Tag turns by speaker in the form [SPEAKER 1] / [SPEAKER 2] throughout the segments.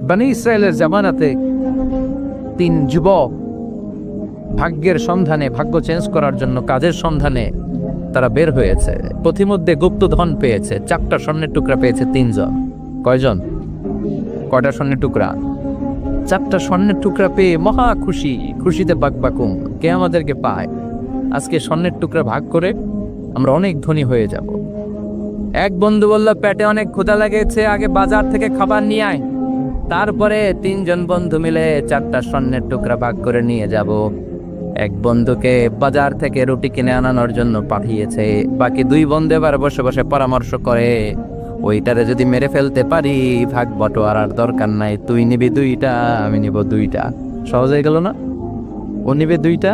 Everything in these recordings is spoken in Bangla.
[SPEAKER 1] বনী ইসরায়েলের জামানাতে 3 যুবক ভাগ্যের সন্ধানে, ভাগ্য চেঞ্জ করার জন্য কাজের সন্ধানে তারা বের হয়েছে। পথিমধ্যে গুপ্তধন পেয়েছে, 4টা স্বর্ণের টুকরা পেয়েছে 3 জন। কয়জন? কয়টা স্বর্ণের টুকরা? 4টা স্বর্ণের টুকরা পেয়ে মহা খুশি, খুশিতে বাকবাকুম। কে আমাদেরকে পায়? আজকে স্বর্ণের টুকরা ভাগ করে আমরা অনেক ধনী হয়ে যাব। এক বন্ধু বলল, পেটে অনেক ক্ষুধা লেগেছে, আগে বাজার থেকে খাবার নিয়ে আয়, তারপরে 3 জন বন্ধু মিলে 4টা স্বর্ণের টুকরা ভাগ করে নিয়ে যাব। এক বন্ধুকে বাজার থেকে রুটি কিনে আনানোর জন্য পাঠিয়েছে। বাকি 2 বন্ধু এবার বসে বসে পরামর্শ করে, ওইটারে যদি মেরে ফেলতে পারি ভাগ বটোয়ারার দরকার নাই, তুই নিবি 2টা, আমি নিব 2টা। সহজ হয়ে গেল না? ও নিবে 2টা,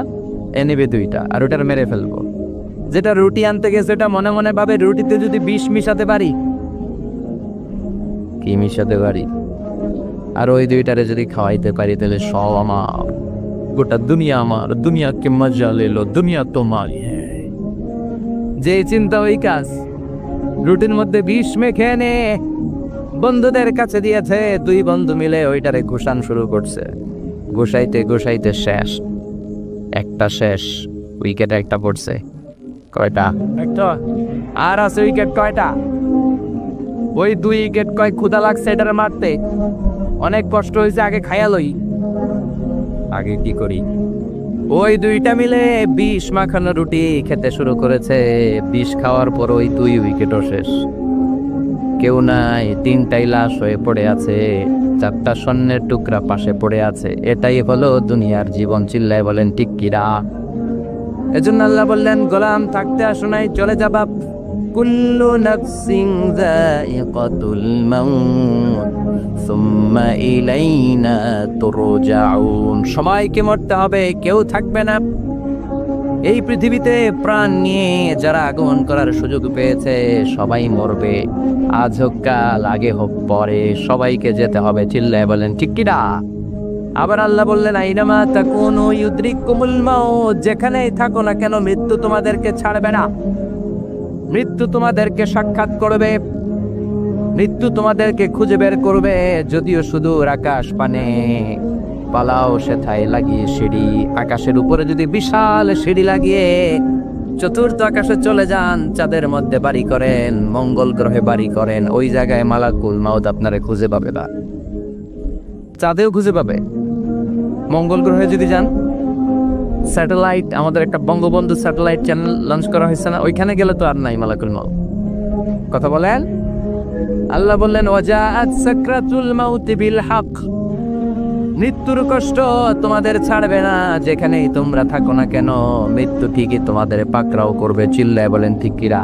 [SPEAKER 1] এ নিবে 2টা, আর ওটার মেরে ফেলবো। যেটা রুটি আনতে গেছে ওটা মনে মনে ভাবে, রুটিতে যদি বিষ মিশাতে পারি। কি মিশাতে পারি? আর ওই 2টারে যদি খাওয়াইতে পারি তাহলে সব আমার, গোটা দুনিয়া আমার, দুনিয়াকে মজা লেলো, দুনিয়া তোমার। যে চিন্তা ওই কাজ। রুটির মধ্যে বিষ মেখে এনে বন্ধুদের কাছে দিয়েছে। 2 বন্ধু মিলে ওইটারে ঘুষান শুরু করছে। ঘুষাইতে ঘুষাইতে শেষ, একটা শেষ, উইকেট একটা পড়ছে। কয়টা? একটা। আর আছে উইকেট কয়টা? ওই 2 উইকেট। কয় ক্ষুধা লাগছে এটারে মারতে, অনেক কষ্ট হয়েছে, আগে খাইয়া লই। আগে কি করি? ওই 2টা মিলে বিষ মাখানো রুটি খেতে শুরু করেছে। বিষ খাওয়ার পর ওই 2 উইকেটও শেষ, কেউ নাই, 3টাই লাশ হয়ে পড়ে আছে, 4টা স্বর্ণের টুকরা পাশে পড়ে আছে। এটাই হলো দুনিয়ার জীবন। চিল্লায় বলেন ঠিক কিরা? এজন্য আল্লাহ বললেন, গোলাম থাকতে আসো নাই, চলে যাবা। কুল্লু নাফসিন যায়িকাতুল মাউত সুম্মা ইলাইনা তুরজাউন। সবাইকে মরতে হবে, কেউ থাকবে না। এই পৃথিবীতে প্রাণ নিয়ে যারা আগমন করার সুযোগ পেয়েছে সবাই মরবে। আজ হোক কাল, আগে হোক পরে, সবাইকে যেতে হবে। চিল্লায় বলেন ঠিক কিনা? আবার আল্লাহ বললেন, আইনামা তাকুনু ইউদরিকুমুল মাউত। যেখানেই থাকো না কেন মৃত্যু তোমাদেরকে ছাড়বে না। মৃত্যু তোমাদেরকে সাক্ষাৎ করবে, মৃত্যু তোমাদেরকে খুঁজে বের করবে। যদিও সুদূর আকাশ পানে, পালাও সেথায় লাগিয়ে সিঁড়ি। আকাশের উপরে যদি বিশাল সিঁড়ি লাগিয়ে 4র্থ আকাশে চলে যান, চাঁদের মধ্যে বাড়ি করেন, মঙ্গল গ্রহে বাড়ি করেন, ওই জায়গায় মালাকুল মাউত আপনারে খুঁজে পাবে না। চাঁদেও খুঁজে পাবে। মঙ্গল গ্রহে যদি যান, স্যাটেলাইট, আমাদের একটা বঙ্গবন্ধু স্যাটেলাইট চ্যানেল লঞ্চ করা হয়েছে না, ওইখানে গেলে তো আর নাই মালাকুল মাউত। কথা বলেন। আল্লাহ বললেন, ওয়াজাআত সাকরাতুল মাউতি বিল হক। মৃত্যুর কষ্ট তোমাদের ছাড়বে না, যেখানেই তোমরা থাকো না কেন মৃত্যু ঠিকই তোমাদের পাকড়াও করবে। চিল্লায় বলেন ঠিক কিরা?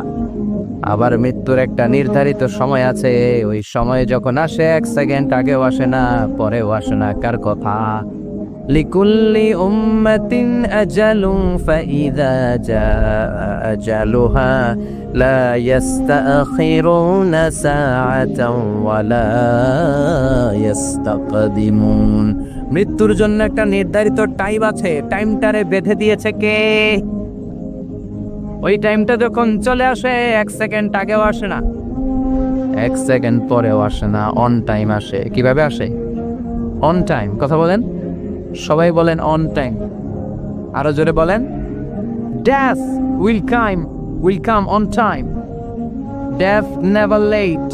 [SPEAKER 1] আবার মৃত্যুর একটা নির্ধারিত সময় আছে, ওই সময় যখন আসে 1 সেকেন্ড আগেও আসে না, পরেও আসে না। কার কথা? লিকুল্লি উম্মাতিন আজালুন ফাইযা জাআ আজালুহা লা ইস্তাখিরুনা সাআতান ওয়া লা ইস্তাকদিমুন। মৃত্যুর জন্য একটা নির্ধারিত টাইম আছে, টাইমটারে বেঁধে দিয়েছে কে? ওই টাইমটা যখন চলে আসে 1 সেকেন্ড আগেও আসে না, 1 সেকেন্ড পরেও আসে না, অন টাইম আসে। কিভাবে আসে? On time. কথা বলেন, সবাই বলেন অন টাইম। আরো জোরে বলেন, death will come on time, death never late.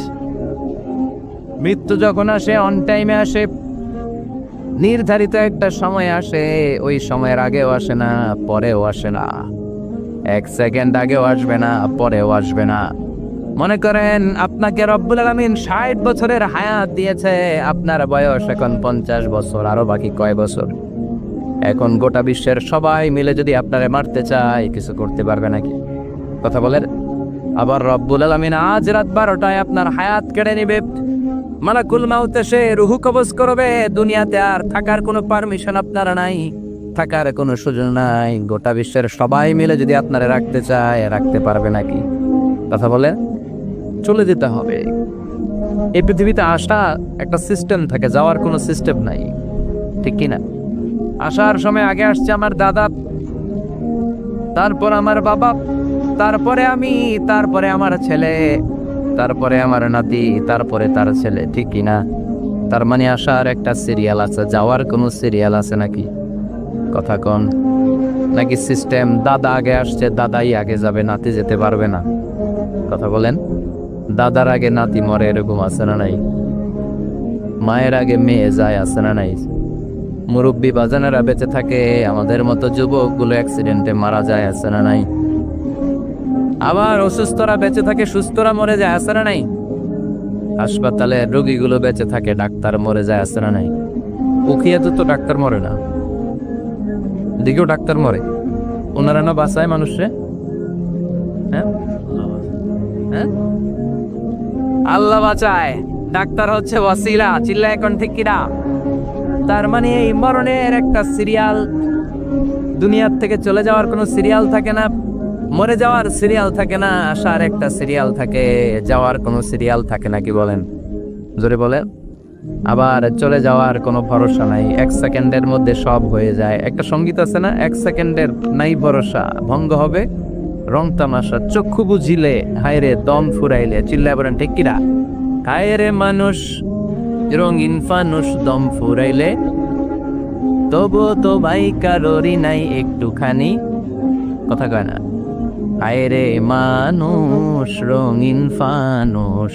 [SPEAKER 1] মৃত্যু যখন আসে অন টাইমে আসে, নির্ধারিত একটা সময় আসে, ওই সময়ের আগেও আসে না, পরেও আসে না। 1 সেকেন্ড আগেও আসবে না, পরেও আসবে না। মনে করেন আপনাকে রব্বুল আলামিন 60 বছরের হায়াত দিয়েছে, আপনার বয়স এখন 50 বছর, আরো বাকি কয় বছর? এখন গোটা বিশ্বের সবাই মিলে যদি আপনারে মারতে চায়, কিছু করতে পারবে নাকি? কথা বলেন। আবার রব্বুল আলামিন আজ রাত 12টায় আপনার হায়াত কেড়ে নিবে। মালাকুল মাউত এসে রুহু কবজ করবে। দুনিয়াতে আর থাকার কোনো পারমিশন আপনার নাই, থাকার কোনো সুযোগ নাই। গোটা বিশ্বের সবাই মিলে যদি আপনারে রাখতে চায়, রাখতে পারবে নাকি? কথা বলেন। চলে যেতে হবে। এই পৃথিবীতে আসা একটা সিস্টেম থাকে, যাওয়ার কোনো সিস্টেম নাই, ঠিক কিনা? আসার সময় আগে আসছে আমার দাদা, তারপর আমার বাবা, তারপরে আমি, তারপরে আমার ছেলে, তারপরে আমার নাতি, তারপরে তার ছেলে, ঠিক কিনা? তার মানে আসার একটা সিরিয়াল আছে, যাওয়ার কোনো সিরিয়াল আছে নাকি? কথা কন। নাকি সিস্টেম দাদা আগে আসছে, দাদাই আগে যাবে, নাতি যেতে পারবে না? কথা বলেন। দাদার আগে নাতি মরে, এরকম আছে না নাই? মায়ের আগে মেয়ে যায়, আছে না নাই? মুরব্বী বাজানেরা বেঁচে থাকে, আমাদের মতো যুবক গুলো অ্যাক্সিডেন্টে মারা যায়, আছে না নাই? আবার অসুস্থরা বেঁচে থাকে, সুস্থরা মরে যায়, আছে না নাই? হাসপাতালে রোগীগুলো বেঁচে থাকে, ডাক্তার মরে যায়, আছে না নাই? উখিয়াতে তো ডাক্তার মরে না, দিকেও ডাক্তার মরে। ওনারা না বাঁচায় মানুষে? হ্যাঁ, আল্লাহ বাঁচায়, ডাক্তার হচ্ছে ওয়াসিলা। চিল্লা এখন ঠিক কিনা? তার মানে এই মরণের একটা সিরিয়াল, দুনিয়ার থেকে চলে যাওয়ার কোনো সিরিয়াল থাকে না, মরে যাওয়ার সিরিয়াল থাকে না, আসার একটা সিরিয়াল থাকে, যাওয়ার কোনো সিরিয়াল থাকে না। কি বলেন? জোরে বলেন। আবার চলে যাওয়ার কোনো ভরসা নাই, 1 সেকেন্ডের মধ্যে সব হয়ে যায়। একটা সঙ্গীত আছে না, 1 সেকেন্ডের নাই ভরসা, ভঙ্গ হবে রং তামাশা, চক্ষু বুঝিলে হায়রে দম ফুরাইলে। চিল্লায় বলেন ঠিক কিনা? হায়রে মানুষ রঙিন ফানুষ, দম ফুরাইলে তবু তো ভাই কারোরই নাই একটুখানি। কথা কয় না? হায়রে মানুষ রঙিন ফানুষ,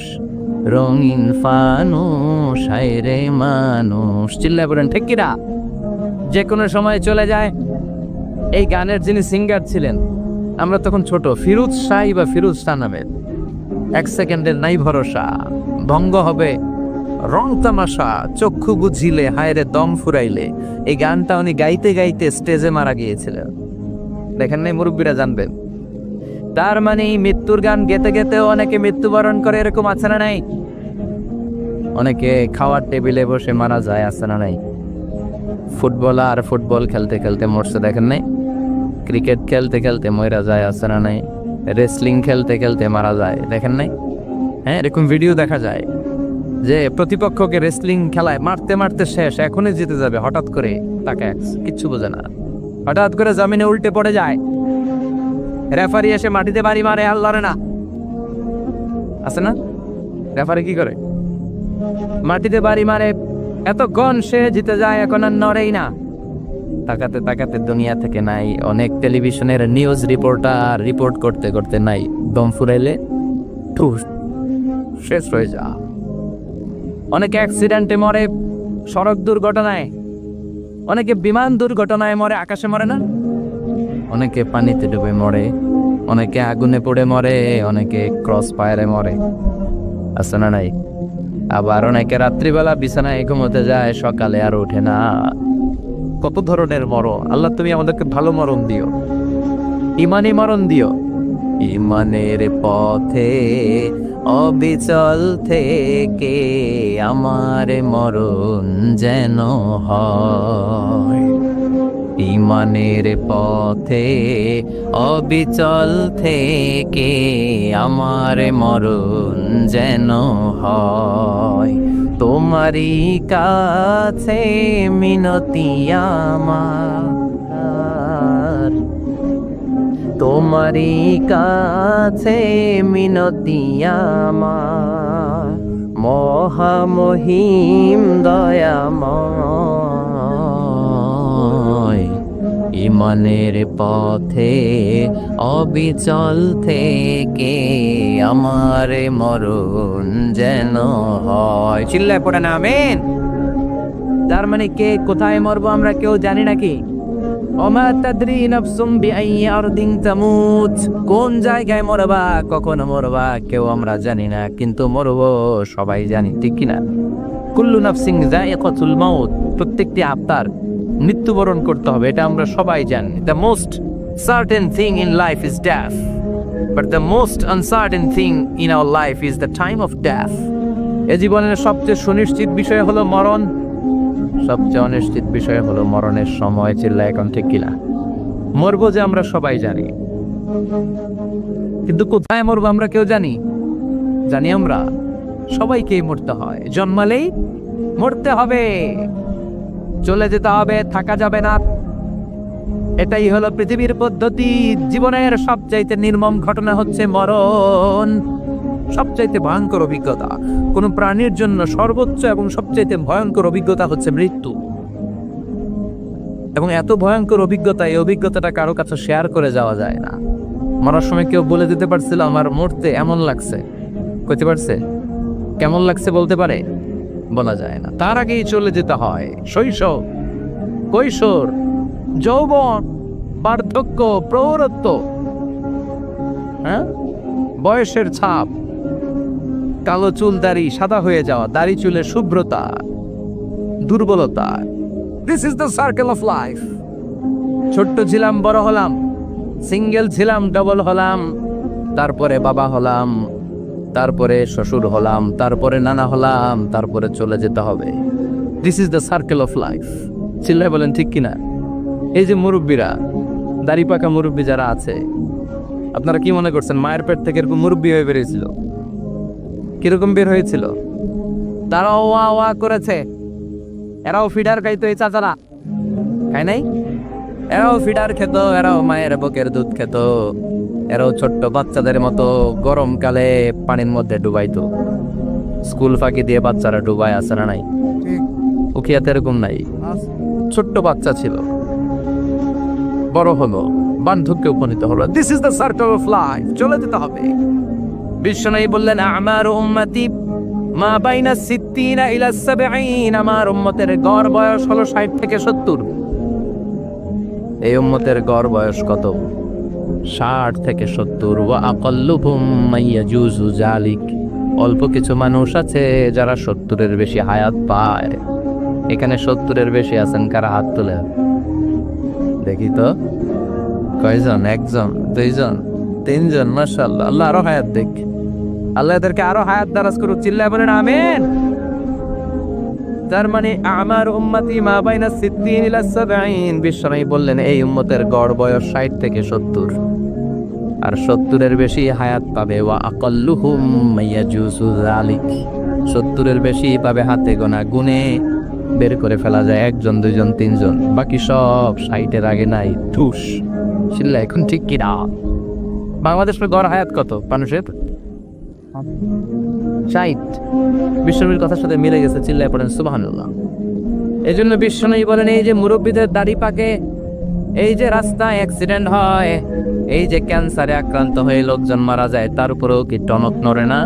[SPEAKER 1] রঙিন ফানুষ, হায়রে মানুষ। চিল্লায় বলেন ঠিক কিনা? যে কোনো সময় চলে যায়। এই গানের যিনি সিঙ্গার ছিলেন, আমরা তখন ছোট, ফিরোজ শাহ বা ফিরোজ শাহ নামের। 1 সেকেন্ডের নাই ভরসা, ভঙ্গ হবে রং তামাশা, চক্ষু বুঝিলে হায়রে দম ফুরাইলে। এই গানটা উনি গাইতে গাইতে স্টেজে মারা গিয়েছিলেন। দেখেন নাই? মুরব্বীরা জানবেন। তার মানে মৃত্যুর গান গেতে গেতে অনেকে মৃত্যুবরণ করে, এরকম আছে না নাই? অনেকে খাওয়ার টেবিলে বসে মারা যায়, আছে না নাই? ফুটবলার ফুটবল খেলতে খেলতে মরছে, দেখেন নাই? ক্রিকেট খেলতে খেলতে মরা যায়, আছে না নাই? রেসলিং খেলতে খেলতে মারা যায়, দেখেন নাই? হ্যাঁ, এরকম ভিডিও দেখা যায় যে প্রতিপক্ষকে রেসলিং খেলায় মারতে মারতে শেষ, এখনই জিতে যাবে, হঠাৎ করে তাকে কিচ্ছু বোঝে না, হঠাৎ করে জমিনে উল্টে পড়ে যায়, রেফারি এসে মাটিতে বাড়ি মারে, আর লড়ে না। আছে না? রেফারি কি করে? মাটিতে বাড়ি মারে, এতক্ষণ সে জিতে যায়, এখন আর নড়েই না। তাকাতে তাকাতে দুনিয়া থেকে নাই। অনেক টেলিভিশনের নিউজ রিপোর্টার রিপোর্ট করতে করতে নাই, দম ফুরাইলে শেষ হয়ে যা। অনেকে অ্যাক্সিডেন্টে মরে, সড়ক দুর্ঘটনায়, অনেকে বিমান দুর্ঘটনায় মরে, আকাশে মরে না? অনেকে পানিতে ডুবে মরে, অনেকে আগুনে পড়ে মরে, অনেকে ক্রস ফায়ারে মরে, আছে না নাই? আবার অনেকে রাত্রিবেলা বিছানায় ঘুমোতে যায়, সকালে আর ওঠে না। কত ধরনের মরণ। আল্লাহ তুমি আমাদেরকে ভালো মরণ দিও, ইমানি মরণ দিও। ইমানের পথে অবিচল থেকে আমার মরণ যেন হয়। ইমানের পথে অবিচল থেকে আমার মরণ যেন হয়। তোমারই কাছে মিনতি আমার, তোমারই কাছে মিনতি আমার, মহামহিম দয়াময়। ইমানের পথে অবিচল থেকে আমার মরণ যেন হয়। চিল্লায় পড়ে না আমিন। তার মানে কে কোথায় মরবো আমরা কেউ জানি নাকি? ওমা তাদরি নাফসুম বিআইয়ি আরদিন তামুত। কোন জায়গায় মরবা, কখন মরবা কেউ আমরা জানি না, কিন্তু মরবো সবাই জানি, ঠিক কিনা? কুল্লু নাফসিন যায়িকাতুল মাউত। প্রত্যেকটি আত্মার মৃত্যুবরণ করতে হবে, এটা আমরা সবাই জানি। The most certain thing in life is death, but the most uncertain thing in our life is the time of death. এ জীবনের সবচেয়ে সুনিশ্চিত বিষয় হলো মরণ, সবচেয়ে অনিশ্চিত বিষয় হলো মরণের সময়। চিল্লা এখন ঠিক কিনা? মরবো যে আমরা সবাই জানি, কিন্তু কোথায় মরবো আমরা কেউ জানি? জানি আমরা সবাইকেই মরতে হয়, জন্মালেই মরতে হবে, চলে যেতে হবে, থাকা যাবে না। এটাই হলো পৃথিবীর পদ্ধতি। জীবনের সবচাইতে নির্মম ঘটনা হচ্ছে মরণ। সবচাইতে ভয়ঙ্কর অভিজ্ঞতা, কোন প্রাণীর জন্য সর্বোচ্চ এবং সবচাইতে ভয়ঙ্কর অভিজ্ঞতা হচ্ছে মৃত্যু। এবং এত ভয়ঙ্কর অভিজ্ঞতা, এই অভিজ্ঞতাটা কারো কাছে শেয়ার করে যাওয়া যায় না। মরার সময় কেউ বলে দিতে পারছিল আমার মরতে এমন লাগছে, কইতে পারছে? কেমন লাগছে বলতে পারে? বলা যায় না। তার আগেই চলে যেতে হয় শৈশব, কৈশোর, যৌবন, বার্ধক্য, প্রৌঢ়ত্ব, হ্যাঁ, বয়সের ছাপ, কালো চুল দাড়ি সাদা হয়ে যাওয়া, দাড়ি চুলে শুভ্রতা, দুর্বলতা। This is the circle of life. ছোট্ট ছিলাম, বড় হলাম, সিঙ্গেল ছিলাম, ডবল হলাম, তারপরে বাবা হলাম, তারপরে শ্বশুর হলাম, তারপরে নানা হলাম, তারপরে চলে যেতে হবে। This is the circle of life. চিল্লায় বলেন ঠিক কিনা? এই যে মুরব্বীরা, দাড়ি পাকা মুরব্বী যারা আছে, আপনারা কি মনে করছেন মায়ের পেট থেকে এরকম মুরব্বী হয়ে বেরিয়েছিল? কিরকম বের হয়েছিল? তারাও ওয়া ওয়া করেছে। এরাও ফিডার খাইতো, এই চাচারা খায় নাই? এরাও ফিডার খেত, এরাও মায়ের বুকের দুধ খেত, এরাও ছোট্ট বাচ্চাদের মতো গরমকালে পানির মধ্যে ডুবাইতো। স্কুল ফাঁকি দিয়ে বাচ্চারা ডুবায়, আছে না নাই? উখিয়াতে এরকম নাই? ছোট্ট বাচ্চা ছিল, বড় হলো, বার্ধক্যে উপনীত হলো। This is the circle of life. চলে যেতে হবে। বিশ্বনবী বললেন আমার উম্মতি মা বাইনা 60 ইলা 70। আমার উম্মতের গড় বয়স হলো 60 থেকে 70। এই উম্মতের গড় বয়স কত? 60 থেকে 70। ওয়া আকাল্লুহুম মাইয়াজুজু যালিক। অল্প কিছু মানুষ আছে যারা 70-এর বেশি হায়াত পায়। এখানে 70-এর বেশি আছেন কারা? হাত তুলে দেখি তো। কয়জন? একজন, দুইজন, তিনজন? মাশাআল্লাহ। আল্লাহ আরো হায়াত দেখ, আল্লাহ এদেরকে আরো হায়াত দারাজ করুক। চিল্লায় বলেন আমিন। তার মানে আমার উম্মতি মা বাইনা 60 ইলা 70। বিশ্বনবী বললেন এই উম্মতের গড় বয়স 60 থেকে 70, আর 70-এর বেশি হায়াত পাবে। ওয়া আকাল্লুহুম মাইয়াজুজু যালিক। 70-এর বেশি পাবে হাতে গোনা, গুনে বের করে ফেলা যায় একজন, দুইজন, তিনজন। বাকি সব 60-এর আগে নাই। ঠুস। চিল্লা এখন ঠিক কিনা? বাংলাদেশের গড় হায়াত কত মানুষের? 60। বিশ্বনবীর কথার সাথে মিলে গেছে। চিল্লায় পড়েন সুবহানাল্লাহ। এই জন্য বিশ্বনবী বলেন এই যে মুরব্বীদের দাড়ি পাকে, এই যে রাস্তায় অ্যাক্সিডেন্ট হয়, এই যে ক্যান্সারে আক্রান্ত হয়ে লোকজন মারা যায়, তার উপরেও কি টনক নড়ে না?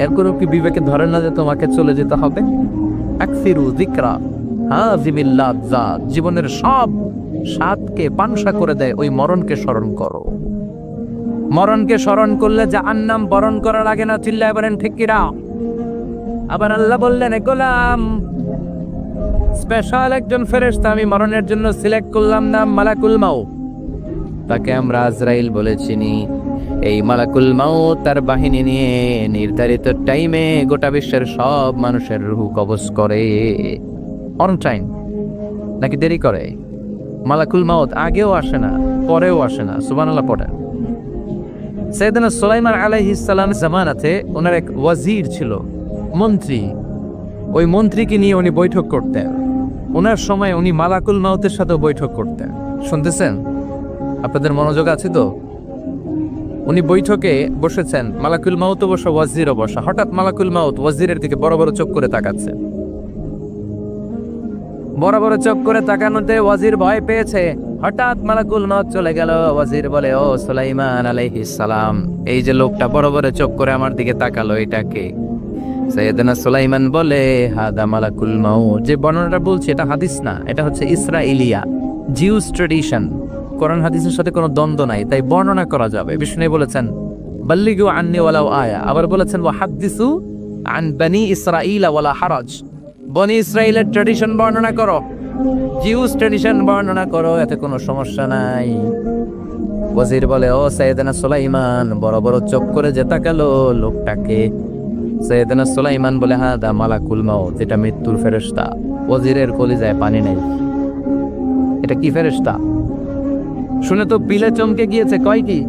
[SPEAKER 1] এর কোনো কি বিবেকে ধরে না যে তোমাকে চলে যেতে হবে? আকসিরু যিকরা হাযিমিল লাযযাত। জীবনের সব স্বাদকে পানসা করে দেয় ওই মরণকে স্মরণ করো। মরণকে স্মরণ করলে জাহান্নাম বরণ করা লাগে না। চিল্লায় বলেন ঠিক কিনা? আবার আল্লাহ বললেন গোলাম, স্পেশাল একজন ফেরেশতা আমি মরণের জন্য সিলেক্ট করলাম, নাম মালাকুল মাউত। তাকে আমরা আজরাইল বলে চিনি। এই মালাকুল মাউত তার বাহিনী নিয়ে নির্ধারিত টাইমে গোটা বিশ্বের সব মানুষের রূহ কবজ করে। অন টাইম নাকি দেরি করে? মালাকুল মাউত আগেও আসে না, পরেও আসে না। সুবহানাল্লাহ পড়েন। সাইয়েদনা সুলাইমান আলাইহিস সালাম জামানাতে ওনার এক ওয়াজির ছিল, মন্ত্রী। ওই মন্ত্রীকে নিয়ে উনি বৈঠক করতেন। ওনার সময় উনি মালাকুল মাউতের সাথে বৈঠক করতেন। শুনতেছেন? আপনাদের মনোযোগ আছে তো? উনি বৈঠকে বসেছেন, মালাকুল মাউতও বসা, ওয়াজিরও বসা। হঠাৎ মালাকুল মাউত ওয়াজিরের দিকে বড় বড় চোখ করে তাকাচ্ছে। বড় বড় চোখ করে তাকানোতে ওয়াজির ভয় পেয়েছে। হঠাৎ মালাকুল মাউত চলে গেল। ওয়াজির বলে ও সুলাইমান আলাইহিস সালাম, এই যে লোকটা বড় বড় চোখ করে আমার দিকে তাকালো, এটা কে? সাইয়েদনা সুলাইমান বলে হাদা মালাকুল মাউত। যে বর্ণনাটা বলছি এটা হাদিস না, এটা হচ্ছে ইসরাইলিয়া, জিউস ট্র্যাডিশন। কোরআন হাদিসের সাথে কোনো দ্বন্দ্ব নাই, তাই বর্ণনা করা যাবে। বিষ্ণু বলেছেন বাল্লিগু আন্নি ওয়ালাউ আয়া। আবার বলেছেন ওয়া হাদিসু আন বনি ইসরাঈল ওয়ালা হারাজ। বনি ইসরাইলের ট্র্যাডিশন বর্ণনা করো, জিউস ট্র্যাডিশন বর্ণনা করো, এতে কোনো সমস্যা নাই। ওয়াজির বলে ও সাইয়েদনা সুলাইমান, বড় বড় চোখ করে যে তাকালো লোকটাকে? সাইয়েদনা সুলাইমান বলে হাদা মালাকুল মাউত, এটা মৃত্যুর ফেরেশতা। ওয়াজিরের কলিজায় পানি নেই। এটা কি ফেরেশতা? শুনে তো পিলে চমকে গিয়েছে। কয় কি?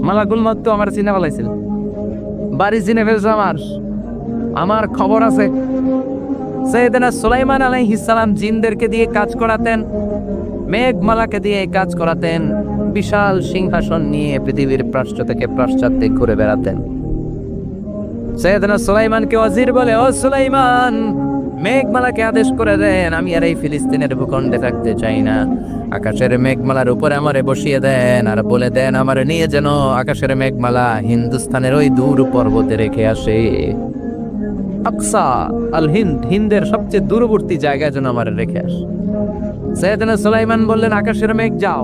[SPEAKER 1] মালাকুল মাউত তো আমার চিনে ফেলাইছিল, বাড়ি চিনে ফেলছে আমার খবর আছে। সাইয়েদনা সুলাইমান আলাইহিস সালাম জিনদেরকে দিয়ে কাজ করাতেন, মেঘমালাকে দিয়ে কাজ করাতেন, বিশাল সিংহাসন নিয়ে পৃথিবীর প্রাচ্য থেকে পাশ্চাত্যে ঘুরে বেড়াতেন। সাইয়েদনা সুলাইমানকে ওয়াজির বলে, ও সুলাইমান, মেঘমালাকে আদেশ করে দেন, আমি আর এই ফিলিস্তিনের ভূখণ্ডে থাকতে চাই না। আকাশের মেঘমালার উপরে আমারে বসিয়ে দেন, আর বলে দেন আমার নিয়ে যেন আকাশের মেঘমালা হিন্দুস্তানের ওই দূর পর্বতে রেখে আসে। আকসা আল হিন্দ, হিন্দের সবচেয়ে দূরবর্তী জায়গায় যেন আমার রেখে আসে। সাইয়েদনা সুলাইমান বললেন, আকাশের মেঘ যাও,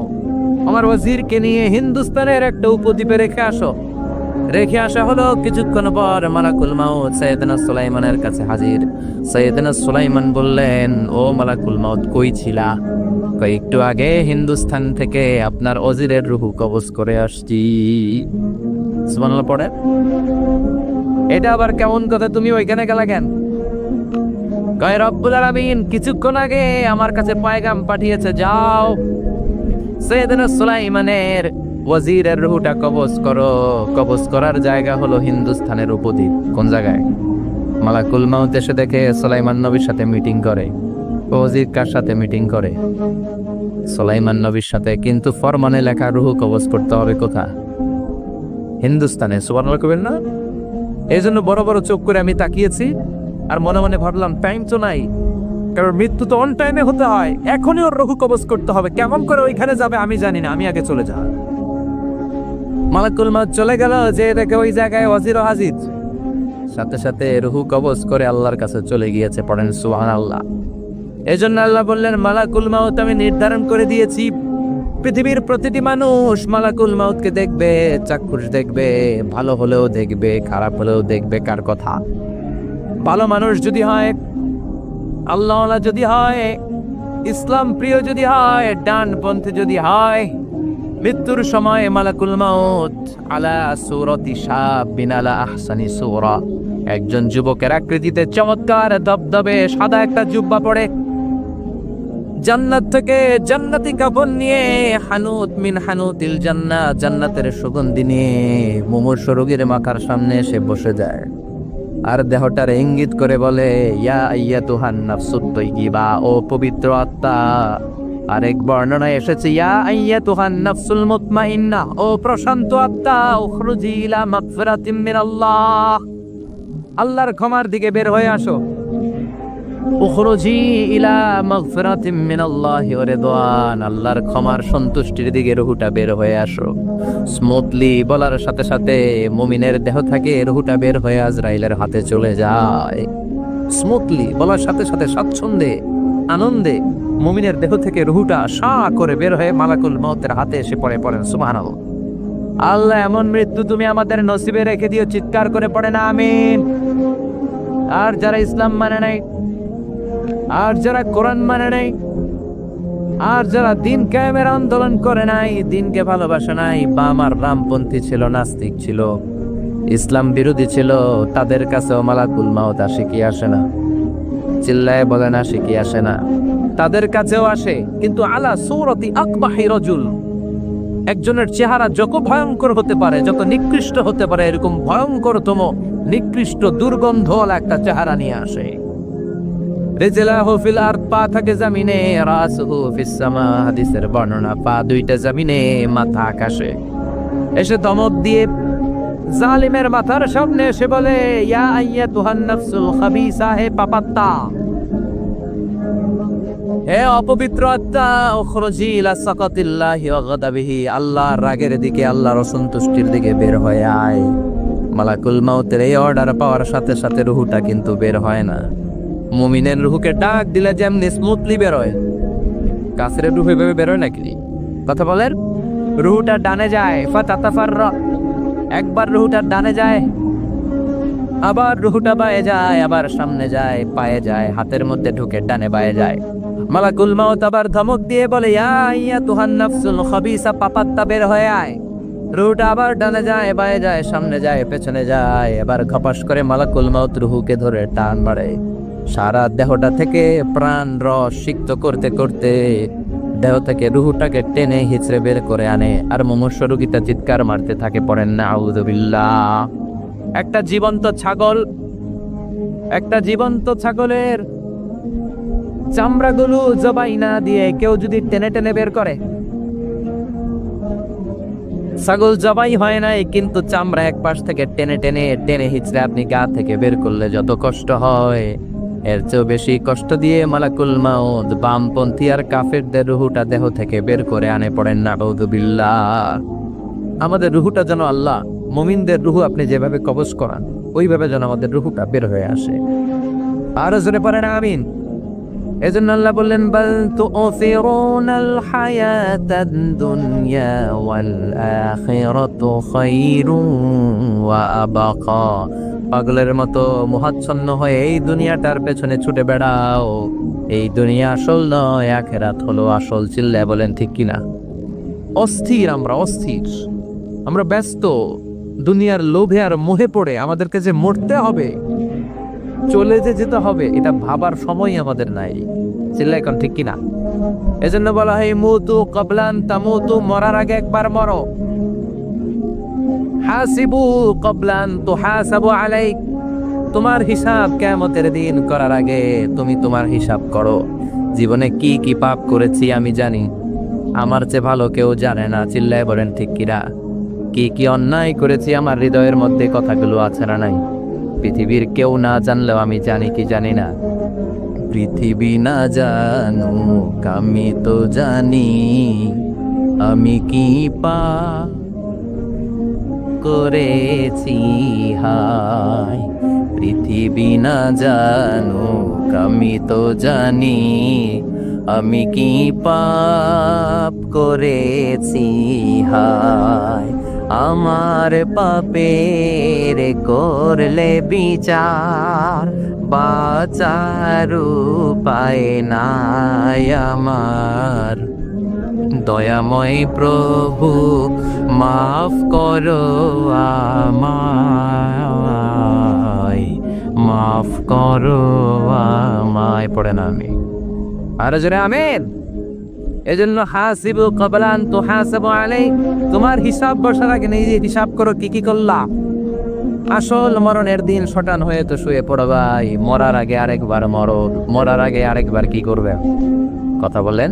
[SPEAKER 1] আমার ওয়াজিরকে নিয়ে হিন্দুস্তানের একটা উপদ্বীপে রেখে আসো। রেখে আসা হলো। কিছুক্ষণ পর মালাকুল মাউত সাইয়েদনা সুলাইমানের কাছে হাজির। সাইয়েদনা সুলাইমান বললেন, ও মালাকুল মাউত, কই ছিলা? একটু আগে হিন্দুস্তান থেকে আপনার ওজিরের রূহ কবজ করে আসছি। সুবহানাল্লাহ পড়ে। এটা আবার কেমন কথা, তুমি ওইখানে গেলা কেন? কয় রব্বুল আলামিন কিছুক্ষণ আগে আমার কাছে পয়গাম পাঠিয়েছে, যাও সাইয়েদনা সুলাইমানের ওয়াজিরের রূহটা কবজ করো। কবজ করার জায়গা হলো হিন্দুস্তানের উপদ্বীপ। কোন জায়গায়? মালাকুল মাউত এসে দেখে সুলাইমান নবীর সাথে মিটিং করে। ওয়াজির কার সাথে মিটিং করে? সুলাইমান নবীর সাথে। কিন্তু ফরমানে লেখা রূহ কবজ করতে হবে কোথায়? হিন্দুস্তানে। সুবহানাল্লাহ কইবেন না? এই জন্য বড় বড় চোখ করে আমি তাকিয়েছি, আর মনে মনে ভাবলাম টাইম তো নাই, কারণ মৃত্যু তো অন টাইমে হতে হয়, এখনই ওর রূহ কবজ করতে হবে। কেমন করে ওইখানে যাবে আমি জানি না, আমি আগে চলে যাব। মালাকুল মাউত চলে গেল, যে দেখে ওই জায়গায় ওয়াজিরও হাজির। সাথে সাথে রূহ কবজ করে আল্লাহর কাছে চলে গিয়েছে। পড়েন সুবহানাল্লাহ। এজন্য আল্লাহ বললেন, মালাকুল মাউত আমি নির্ধারণ করে দিয়েছি, পৃথিবীর প্রতিটি মানুষ মালাকুল মাউতকে দেখবে, চাক্ষুষ দেখবে, ভালো হলেও দেখবে, খারাপ হলেও দেখবে। কার কথা? ভালো মানুষ যদি হয়, আল্লাহওয়ালা যদি হয়, ইসলাম প্রিয় যদি হয়, ডানপন্থী যদি হয়, মৃত্যুর সময় মালাকুল মাউত আলা সূরাতি শাবিন আলা আহসানি সূরা, একজন যুবকের আকৃতিতে চমৎকার দবদবে সাদা একটা জুব্বা পরে, জান্নাত থেকে জান্নাতি কাফন নিয়ে, হানুত মিন হানুতিল জান্নাত, জান্নাতের সুগন্ধি নিয়ে মুমূর্ষ রোগীর মাথার সামনে এসে বসে যায়, আর দেহটার ইঙ্গিত করে বলে, ইয়া আইয়াতুহান নাফসুত তাইয়্যিবা, ও পবিত্র আত্মা। আরেক বর্ণনায় এসেছে, ইয়া আইয়াতুহান নাফসুল মুতমাইন্নাহ, ও প্রশান্ত আত্মা, উখরুজি ইলা মাগফিরাতিম মিনাল্লাহ, আল্লাহর ক্ষমার দিকে বের হয়ে আসো। উখরুজি ইলা মাগফিরাতিম মিনাল্লাহ ওয়া রিদওয়ান, আল্লাহর ক্ষমার সন্তুষ্টির দিকে রূহটা বের হয়ে আসো। স্মুথলি বলার সাথে সাথে মুমিনের দেহ থেকে রূহটা বের হয়ে আজরাইলের হাতে চলে যায়। স্মুথলি বলার সাথে সাথে স্বাচ্ছন্দ্যে, আনন্দে মুমিনের দেহ থেকে রূহটা সা করে বের হয়ে মালাকুল মাউতের হাতে এসে পড়ে। পড়েন সুবহানাল্লাহ। আল্লাহ এমন মৃত্যু তুমি আমাদের নসিবে রেখে দিও, চিৎকার করে পড়েন আমিন। আর যারা ইসলাম মানে নাই, আর যারা কোরআন মানে নাই, আর যারা দিন কায়েমের আন্দোলন করে নাই, দিনকে ভালোবাসে নাই, বাম আর রামপন্থী ছিল, নাস্তিক ছিল, ইসলাম বিরোধী ছিল, তাদের কাছেও মালাকুল মাউত আসে কি আসে না? চিল্লায় বলেন, আসে কি আসে না? তাদের কাছেও আসে, কিন্তু আলা সূরাতি আকবাহি রাজুল, একজনের চেহারা যত ভয়ঙ্কর হতে পারে, যত নিকৃষ্ট হতে পারে, এরকম ভয়ঙ্করতম নিকৃষ্ট দুর্গন্ধওয়ালা একটা চেহারা নিয়ে আসে। রিজলাহু ফিল আরদ, পা থাকে জমিনে, রাসুহু ফিস সামা, হাদিসের বর্ণনা, পা দুইটা জমিনে, মাথা আকাশে। এসে দমক দিয়ে জালিমের মাথার সামনে এসে বলে, ইয়া আইয়াতুহান নাফসুল খাবিসা, হে পাপাত্তা, হে অপবিত্র আত্মা, উখরুজি ইলা সাকাতিল্লাহি ওয়া গাদাবিহি, আল্লাহর রাগের দিকে, আল্লাহর অসন্তুষ্টির দিকে বের হয়ে আয়। মালাকুল মাউতের এই অর্ডার পাওয়ার সাথে সাথে রূহটা কিন্তু বের হয় না। মুমিনের রূহকে ডাক দিলে যেমনি স্মুথলি বের হয়, কাফেরের রূহ এভাবে বের হয় নাকি? কথা বলেন। রূহটা ডানে যায়, ফাতাতাফাররা, একবার রূহটা ডানে যায়, আবার রূহটা বায়ে যায়, আবার সামনে যায়, পায়ে যায়, হাতের মধ্যে ঢুকে ডানে বায়ে যায়। মালাকুল মাউত আবার ধমক দিয়ে বলে, ইয়া আইয়াতুহান নাফসুল খাবিসা, পাপাত্তা, বের হয়ে আয়। রূহটা আবার ডানে যায়, বায়ে যায়, সামনে যায়, পেছনে যায়। এবার খপাস করে মালাকুল মাউত রূহকে ধরে টান মারে। সারা দেহটা থেকে প্রাণ রস সিক্ত করতে করতে দেহ থেকে রূহটাকে টেনে হিচড়ে বের করে আনে, আর মুমূর্ষ রোগীটা চিৎকার মারতে থাকে। পড়েন না আউযু বিল্লাহ। একটা জীবন্ত ছাগলের চামড়াগুলো জবাই না দিয়ে কেউ যদি টেনে টেনে বের করে, ছাগল জবাই হয় নাই, কিন্তু চামড়া এক পাশ থেকে টেনে টেনে টেনে হিচড়ে আপনি গা থেকে বের করলে যত কষ্ট হয়, এর চেয়েও বেশি কষ্ট দিয়ে মালাকুল মাউত বামপন্থী আর কাফেরদের রুহুটা দেহ থেকে বের করে আনে। পড়েন নাউযুবিল্লাহ। আমাদের রুহুটা যেন আল্লাহ, মুমিনদের রুহু আপনি যেভাবে কবজ করান ওইভাবে যেন আমাদের রুহুটা বের হয়ে আসে। আরো জোরে পড়েন আমিন। এজন্য আল্লাহ বললেন, বাল তু'থিরুনাল হায়াতাদ দুনিয়া ওয়াল আখিরাতু খায়রুন ওয়া আবকা। পাগলের মতো মোহাচ্ছন্ন হয়ে এই দুনিয়াটার পেছনে ছুটে বেড়াও। এই দুনিয়া আসল নয়, আখিরাত হলো আসল। চিল্লায় বলেন ঠিক কিনা? অস্থির, আমরা অস্থির, আমরা ব্যস্ত দুনিয়ার লোভে আর মোহে পড়ে আমাদেরকে যে মরতে হবে, চলে যে যেতে হবে, এটা ভাবার সময় আমাদের নাই। চিল্লায় এখন ঠিক কিনা? এজন্য বলা হয় মুতু ক্বাবলান তামুতু, মরার আগে একবার মরো। হাসিবু ক্বাবলান তুহাসাবু আলাইক, তোমার হিসাব কিয়ামতের দিন করার আগে তুমি তোমার হিসাব করো। জীবনে কি কি পাপ করেছি আমি জানি, আমার চেয়ে ভালো কেউ জানে না। চিল্লায় বলেন ঠিক কিনা? কি কি অন্যায় করেছি আমার হৃদয়ের মধ্যে কথাগুলো আছে না নাই? পৃথিবীর কেউ না জানলেও আমি জানি কি জানি না? পৃথিবী না জানুক আমি তো জানি, আমি কি পাপ করেছি হায়। পৃথিবী না জানুক আমি তো জানি, আমি কি পাপ করেছি হায়। আমার পাপের করলে বিচার, বাঁচার উপায় নাই আমার। দয়াময় প্রভু মাফ করো আমায়, মাফ করো আমায়। পড়ে না আমি আর জোরে আমিন। এজন্য হাসিবু ক্বাবলান তুহাসাবু আলাইক, তোমার হিসাব বসার আগে নিজে হিসাব করো কি কি করলা। আসল মরণের দিন শটান হয়ে তো শুয়ে পড়ো ভাই। মরার আগে আরেকবার মরো। মরার আগে আরেকবার কি করবে? কথা বলেন,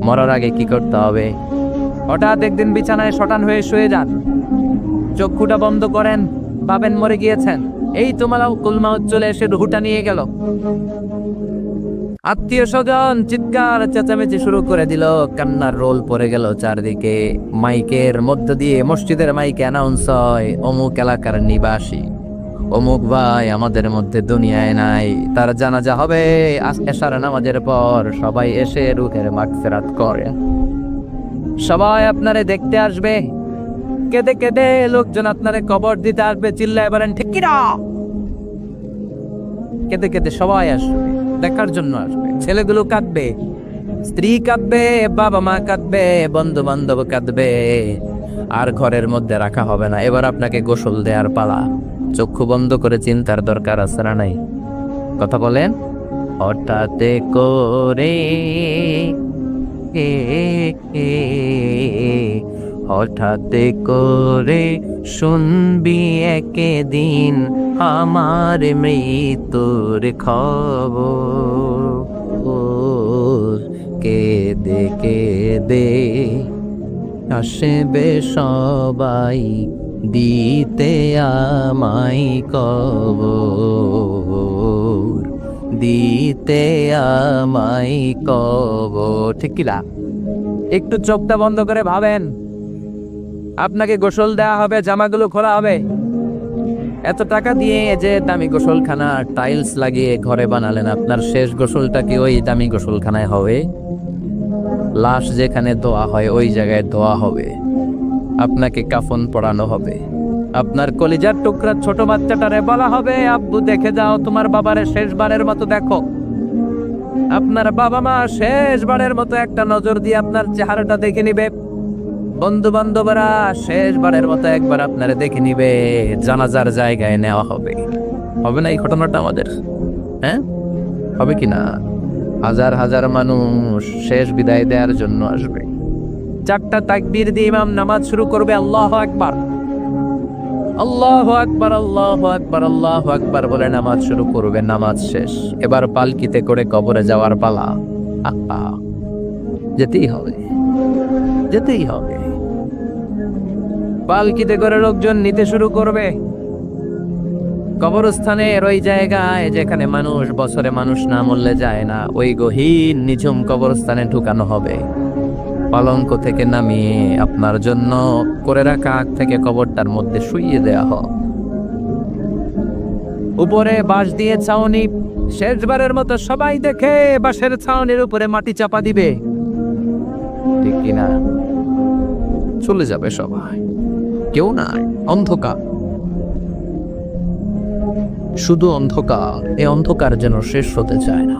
[SPEAKER 1] মরার আগে কি করতে হবে? হঠাৎ একদিন বিছানায় শটান হয়ে শুয়ে যান, চক্ষুটা বন্ধ করেন, ভাবেন মরে গিয়েছেন। এই তোমার কুলমাউত চলে এসে রুহুটা নিয়ে গেল। আত্মীয় স্বজন চিৎকার চেঁচামেচি শুরু করে দিল, কান্নার রোল পড়ে গেল চারদিকে। মাইকের মধ্য দিয়ে, মসজিদের মাইকে অ্যানাউন্স হয়, অমুক এলাকার নিবাসী অমুক ভাই আমাদের মধ্যে দুনিয়ায় নাই, তার জানাজা হবে এশার নামাজের পর। সবাই এসে রুহের মাগফিরাত করে, সবাই আপনারে দেখতে আসবে। কেঁদে কেঁদে লোকজন আপনারে কবর দিতে আসবে। চিল্লায় বলেন ঠিক কিনা? কেঁদে কেঁদে সবাই আসবে, দেখার জন্য আসবে। ছেলেগুলো কাঁদবে, স্ত্রী কাঁদবে, বাবা মা কাঁদবে, বন্ধু বান্ধব কাঁদবে। আর ঘরের মধ্যে রাখা হবে না। এবার আপনাকে গোসল দেওয়ার পালা। চক্ষু বন্ধ করে চিন্তার দরকার আছে না নাই? কথা বলেন। হঠাৎ করে হঠাৎ করে শুনবি একদিন আমার মৃত্যুর খবর। কেঁদে কেঁদে আসবে সবাই দিতে আমায় কবর, দিতে আমায় কবর। ঠিক কিনা? একটু চোখটা বন্ধ করে ভাবেন, আপনাকে গোসল দেওয়া হবে, জামাগুলো খোলা হবে। এত টাকা দিয়ে যে দামি গোসলখানা টাইলস লাগিয়ে ঘরে বানালেন, আপনার শেষ গোসলটা কি ওই দামি গোসলখানায় হবে? লাশ যেখানে ধোয়া হয় ওই জায়গায় ধোয়া হবে। আপনাকে কাফন পরানো হবে। আপনার কলিজার টুকরা ছোট বাচ্চাটারে বলা হবে, আব্বু দেখে যাও তোমার বাবারে শেষবারের মতো দেখো। আপনার বাবা মা শেষবারের মতো একটা নজর দিয়ে আপনার চেহারাটা দেখে নিবে। বন্ধু বান্ধবরা শেষবারের মতো একবার আপনারে দেখে নিবে। জানাজার জায়গায় নেওয়া হবে। হবে না এই ঘটনাটা আমাদের? হ্যাঁ, হবে কিনা? হাজার হাজার মানুষ শেষ বিদায় দেওয়ার জন্য আসবে। 4টা তাকবীর দিয়ে ইমাম নামাজ শুরু করবে। আল্লাহু আকবার, আল্লাহু আকবার, আল্লাহু আকবার, আল্লাহু আকবার বলে নামাজ শুরু করবে। নামাজ শেষ। এবার পালকিতে করে কবরে যাওয়ার পালা। যেতেই হবে, যেতেই হবে। পালকিতে করে লোকজন নিতে শুরু করবে। কবরস্থানের ওই জায়গায় যেখানে মানুষ বছরে মানুষ না মরলে যায় না, ওই গহীন নিঝুম কবরস্থানে ঢুকানো হবে। পালঙ্ক থেকে নামিয়ে আপনার জন্য করে রাখা আগ থেকে কবরটার মধ্যে শুইয়ে দেয়া হয়। উপরে বাঁশ দিয়ে ছাউনি, শেষবারের মতো সবাই দেখে বাঁশের ছাউনির উপরে মাটি চাপা দিবে, ঠিক কিনা? চলে যাবে সবাই, কেউ নাই, অন্ধকার, শুধু অন্ধকার। এই অন্ধকার যেন শেষ হতে চায় না।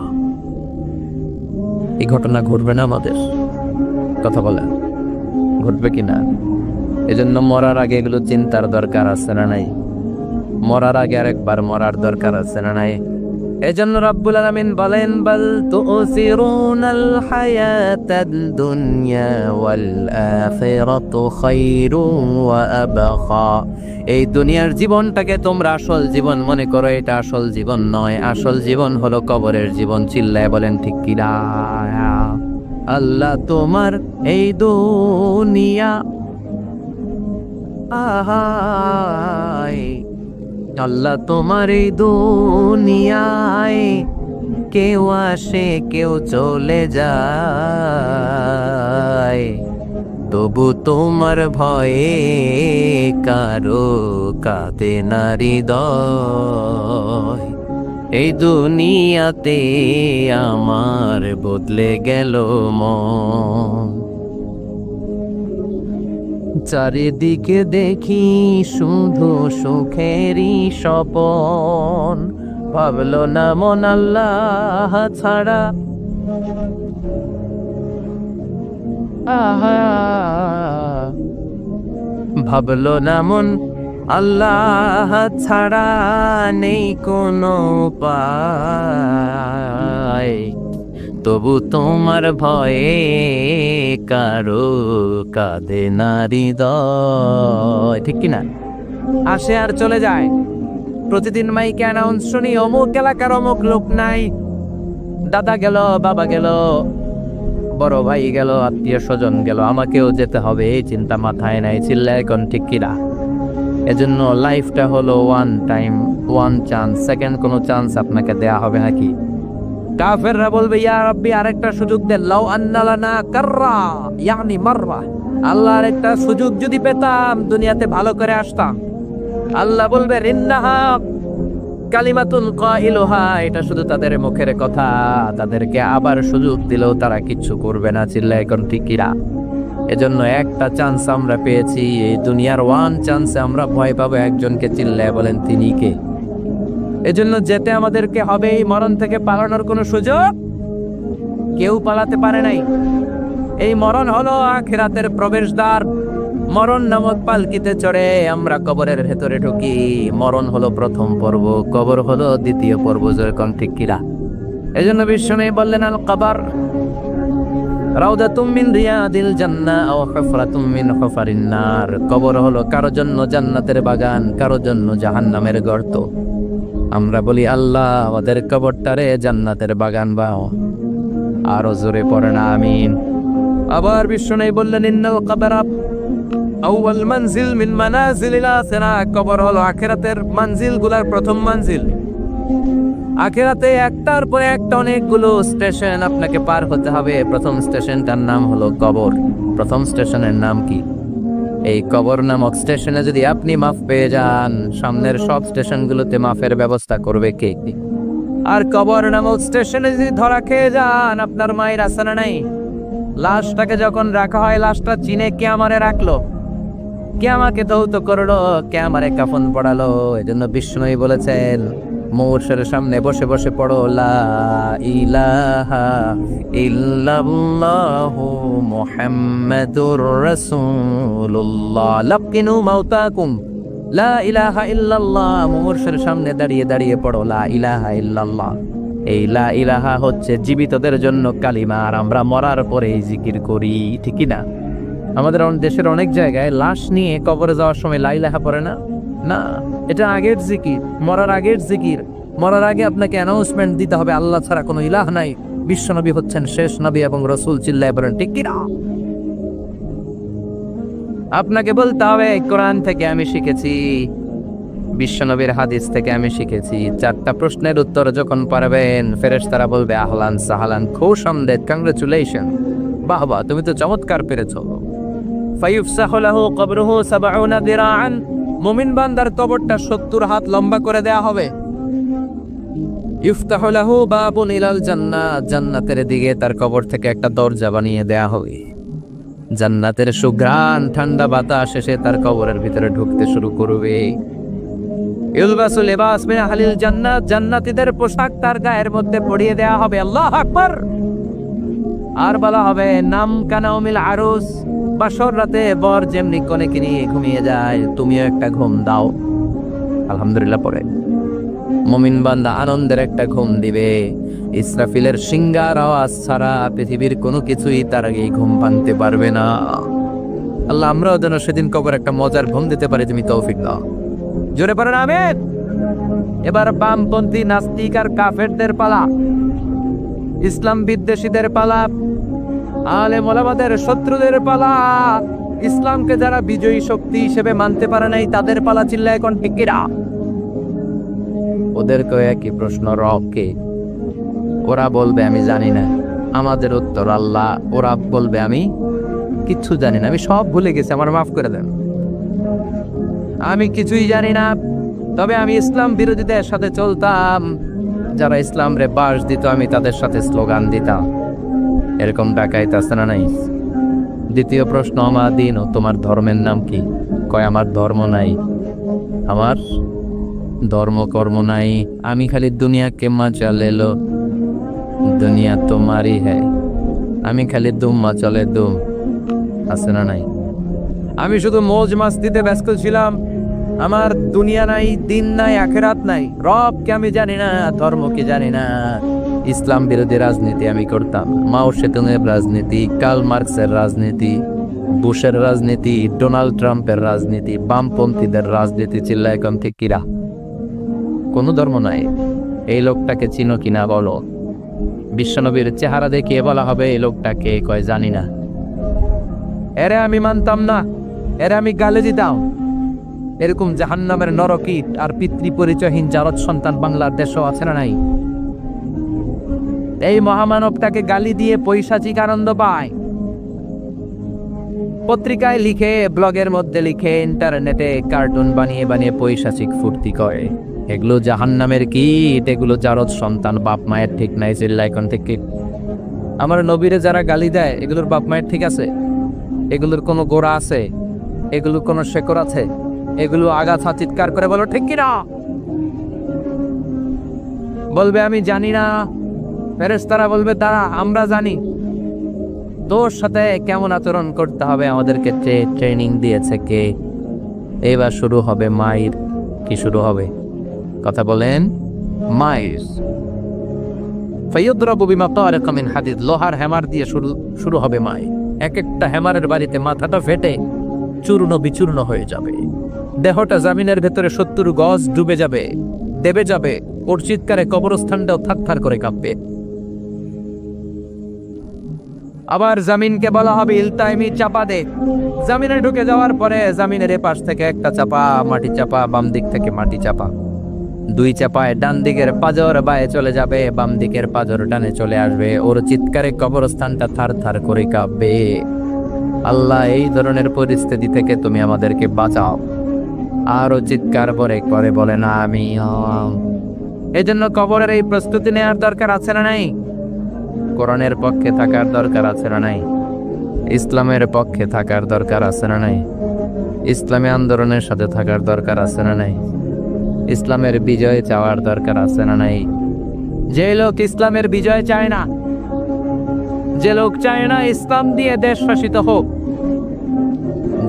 [SPEAKER 1] এই ঘটনা ঘটবে না আমাদের? কথা বলেন, ঘটবে কিনা? এজন্য মরার আগে এগুলো চিন্তার দরকার আছে না নাই? মরার আগে আরেকবার মরার দরকার আছে না নাই? এজন্য রাব্বুল আলামিন বলেন, বাল তুসিরুনাল হায়াতাদ দুনিয়া ওয়াল আখিরাতু খায়রুন ওয়া আবকা। এই দুনিয়ার জীবনটাকে তোমরা আসল জীবন মনে করো, এটা আসল জীবন নয়। আসল জীবন হলো কবরের জীবন। চিল্লায় বলেন ঠিক কি না? আল্লাহ তোমার এই দুনিয়া, আহায় আল্লাহ তোমার এই দুনিয়ায় কেউ আসে কেউ চলে যায়, তবু তোমার ভয়ে কারো কাঁদে না হৃদয়। এই দুনিয়াতে আমার বদলে গেল মন। চারিদিকে দেখি শুধু সুখেরই স্বপন, ভাবলো না মন আল্লাহ ছাড়া, ভাবলো না মন আল্লাহ ছাড়া নেই কোনো উপায়, তবু তোমার ভয়ে কারো কাঁদে না হৃদয়। ঠিক কিনা? আসে আর চলে যায়। প্রতিদিন মাইকে অ্যানাউন্স শুনি, অমুক এলাকার অমুক লোক নাই, দাদা গেল, বাবা গেল, বড় ভাই গেল, আত্মীয় স্বজন গেল, আমাকেও যেতে হবে, এই চিন্তা মাথায় নাই। চিল্লা এখন ঠিক কিনা? এজন্য লাইফটা হলো one time, one chance, second কোনো চান্স আপনাকে দেয়া হবে নাকি? কাফেররা বলবে, ইয়া রাব্বি আরেকটা সুযোগ দেন, লাউ আন্না লানা কাররা ইয়ানি মাররা, আল্লাহ আরেকটা সুযোগ যদি পেতাম দুনিয়াতে ভালো করে আসতাম। আল্লাহ বলবে, ইন্নাহা কালিমাতুন কাইলুহা, এটা শুধু তাদের মুখের কথা, তাদেরকে আবার সুযোগ দিলেও তারা কিচ্ছু করবে না। চিল্লা এখন ঠিক কিনা? এজন্য একটা চান্স আমরা পেয়েছি, এই দুনিয়ার ওয়ান চান্সে আমরা ভয় পাবো একজনকে। চিল্লায় বলেন তিনি কে? এজন্য যেতে আমাদেরকে হবে। এই মরণ থেকে পালানোর কোনো সুযোগ কেউ পালাতে পারে নাই। এই মরণ হলো আখিরাতের প্রবেশদ্বার। মরণ নামক পালকিতে চড়ে আমরা কবরের ভেতরে ঢুকি। মরণ হলো প্রথম পর্ব, কবর হলো দ্বিতীয় পর্ব। যেরকম ঠিক কিরা? এজন্য বিশ্বনবী বললেন, আল কবর রাউদাতুম মিন রিয়াদিল জান্নাহ আও হুফরাতুম মিন হুফারিন নার। কবর হলো কারো জন্য জান্নাতের বাগান, কারো জন্য জাহান্নামের গর্ত। আমরা বলি, আল্লাহ আমাদের কবরটারে জান্নাতের বাগান বাও। আরো জোরে পড়েন আমিন। আবার বিশ্বনবী বললেন, ইন্নাল কবর আউয়াল মানজিল মিন মানাজিলিল আখিরাহ। কবর হলো আখিরাতের মানজিলগুলোর প্রথম মানজিল। আখিরাতে একটার পর একটা অনেকগুলো স্টেশন আপনাকে পার হতে হবে। প্রথম স্টেশনটার নাম হলো কবর। প্রথম স্টেশনের নাম কি? এই কবর নামক স্টেশনে যদি আপনি মাফ পেয়ে যান, সামনের সব স্টেশনগুলোতে মাফের ব্যবস্থা করবে কে? আর কবর নামক স্টেশনে যদি ধরা খেয়ে যান, আপনার মায়ের আসানা নাই। লাশটাকে যখন রাখা হয়, লাশটা চিনে কে আমারে রাখলো, কে আমাকে দৌত করলো, কে আমারে কাফন পড়ালো। এজন্য বিষ্ণুই বলেছেন, মৌরশের সামনে বসে বসে পড়ো, লা ইলাহা ইল্লাল্লাহু মুহাম্মাদুর রাসূলুল্লাহ লাকিনু মাউতাকুম। লা ইলাহা ইল্লাল্লাহ, মৌরশের সামনে দাঁড়িয়ে দাঁড়িয়ে পড়ো লা ইলাহা ইল্লাল্লাহ। এই লা ইলাহা হচ্ছে জীবিতদের জন্য কালিমা, আর আমরা মরার পরে এই জিকির করি। ঠিক না? আমাদের দেশের অনেক জায়গায় লাশ নিয়ে কবরে যাওয়ার সময় লা ইলাহা পড়ে না। না, এটা আগের জিকির, মরার আগের জিকির। মরার আগে আপনাকে অ্যানাউন্সমেন্ট দিতে হবে, আল্লাহ ছাড়া কোনো ইলাহ নাই, বিশ্বনবী হচ্ছেন শেষ নবী এবং রাসূল। চিল্লায় বলেন ঠিক কি না? আপনাকে বলতে হবে কোরআন থেকে আমি শিখেছি, বিশ্বনবীর হাদিস থেকে আমি শিখেছি। 4টা প্রশ্নের উত্তর যখন পারবেন, ফেরেশতারা বলবে আহলান সাহালান, খুশামদেদ, কংগ্রেচুলেশন, বাহ বাহ, তুমি তো চমৎকার পেরেছো। ফায়ুফসাহু লাহু কবরুহু 70 দিরাআন, মুমিন বান্দার কবরটা 70 হাত লম্বা করে দেয়া হবে। ইফতাহু লাহু বাবুন ইলাল জান্নাহ, জান্নাতের দিকে তার কবর থেকে একটা দরজা বানিয়ে দেয়া হবে। জান্নাতের সুঘ্রাণ ঠান্ডা বাতাস এসে তার কবরের ভিতরে ঢুকতে শুরু করবে। ইলবাসু লিবাস মিন আহলিল জান্নাত, জান্নাতীদের পোশাক তার গায়ের মধ্যে পরিয়ে দেয়া হবে। আল্লাহু আকবার। আর বলা হবে নাম কানাউমিল আরুস, বাসর রাতে বর যেমনি কনেকে নিয়ে ঘুমিয়ে যায়, তুমিও একটা ঘুম দাও। আলহামদুলিল্লাহ পড়ে মুমিন বান্দা আনন্দের একটা ঘুম দিবে। ইসরাফিলের সিংগার আওয়াজ ছাড়া পৃথিবীর কোনো কিছুই তার আগে ঘুম ভাঙতে পারবে না। আল্লাহ আমরাও যেন সেদিন কবর একটা মজার ঘুম দিতে পারি, তুমি তৌফিক দাও। জোরে পড়েন আমিন। এবার বামপন্থী নাস্তিক আর কাফেরদের পালা, ইসলাম বিদ্বেষীদের পালা, আলেম ওলামাদের শত্রুদের পালা, ইসলামকে যারা বিজয়ী শক্তি হিসেবে মানতে পারে নাই তাদের পালা। চিল্লায় এখন ঠিক কিনা? ওদেরকে একই প্রশ্ন, রব কে? ওরা বলবে আমি জানি না। আমাদের উত্তর আল্লাহ। ওরা বলবে আমি কিচ্ছু জানি না, আমি সব ভুলে গেছি, আমার মাফ করে দেন, আমি কিছুই জানি না। তবে আমি ইসলাম বিরোধীদের সাথে চলতাম, যারা ইসলাম রে বাস দিত আমি তাদের সাথে স্লোগান দিতাম। এরকম ডাকাইতে আছে না নাই? দ্বিতীয় প্রশ্ন, আমার দিন ও তোমার ধর্মের নাম কি? কয় আমার ধর্ম নাই, আমার ধর্ম কর্ম নাই, আমি খালি দুনিয়া কে মজা লেলো, দুনিয়া তোমারই হ্যায়, আমি খালি দুম চলে দুম। আছে না নাই? আমি শুধু মৌজ মাস্তিতে ব্যস্ত ছিলাম, আমার দুনিয়া নাই, দিন নাই, আখেরাত নাই, রবকে আমি জানি না, ধর্মকে জানি না। ইসলাম বিরোধী রাজনীতি আমি করতাম, মাও সেতুংয়ের রাজনীতি, কার্ল মার্কসের রাজনীতি, বুশের রাজনীতি, ডোনাল্ড ট্রাম্পের রাজনীতি, বামপন্থীদের রাজনীতি। চিল্লা এখন ঠিক কিরা? কোনো ধর্ম নাই। এই লোকটাকে চিনো কিনা বলো? বিশ্বনবীর চেহারা দেখিয়ে বলা হবে এই লোকটাকে, কয় জানি না। এরে আমি মানতাম না, এরে আমি গালে দিতাম। এরকম জাহান্নামের নরকীট আর পিতৃ পরিচয়হীন জারদ সন্তান বাংলার দেশও আছে না নাই? এই মহামানবটাকে গালি দিয়ে পৈশাচিক আনন্দ পায়। পত্রিকায় লিখে, ব্লগের মধ্যে লিখে, ইন্টারনেটে কার্টুন বানিয়ে বানিয়ে পৈশাচিক ফুর্তি করে। এগুলো জাহান্নামের কীট, এগুলো জারদ সন্তান, বাপ মায়ের ঠিক নাই। চিল্লা এখন থেকে। আমার নবীরে যারা গালি দেয় এগুলোর বাপ মায়ের ঠিক আছে? এগুলোর কোনো গোড়া আছে? এগুলোর কোনো শেকড় আছে? এগুলো আগাছা চিৎকার করে বলো ঠিক কিনা? বলবে আমি জানি না। ফেরেশতারা বলবে তারা আমরা জানি। তোর সাথে কেমন আচরণ করতে হবে আমাদেরকে ট্রেনিং দিয়েছে কে? এবার শুরু হবে মাইর। কি শুরু হবে? কথা বলেন। মাইর। ফায়ুদরাবু বিমা তারিকা মিন হাদিদ, লোহার হ্যামার দিয়ে শুরু হবে মাই। এক একটা হ্যামারের বাড়িতে মাথাটা ফেটে চূর্ণ বিচূর্ণ হয়ে যাবে, দেহটা জামিনের ভেতরে 70 গজ ডুবে যাবে, দেবে যাবে। ওর চিৎকারে কবরস্থানটাও থারথার করে কাঁপবে। আবার জামিনকে বলা হবে ইলতাইমি, চাপা দে। জামিনে ঢুকে যাওয়ার পরে জামিনের এপাশ থেকে একটা চাপা, মাটি চাপা, বাম দিক থেকে মাটি চাপা। 2 চাপায় ডান দিকের পাজর বায়ে চলে যাবে, বাম দিকের পাজর ডানে চলে আসবে। ওর চিৎকারে কবরস্থানটা থারথার করে কাঁপবে। আল্লাহ এই ধরনের পরিস্থিতি থেকে তুমি আমাদেরকে বাঁচাও। আরো চিৎকার করে বলে না আমি। এই জন্য কবরের এই প্রস্তুতি নেওয়ার দরকার আছে না নাই? কোরআনের পক্ষে থাকার দরকার আছে না নাই? ইসলামের পক্ষে থাকার দরকার আছে না নাই? ইসলামী আন্দোলনের সাথে থাকার দরকার আছে না নাই? ইসলামের বিজয় চাওয়ার দরকার আছে না নাই? যে লোক ইসলামের বিজয় চায় না, যে লোক চায় না ইসলাম দিয়ে দেশ শাসিত হোক,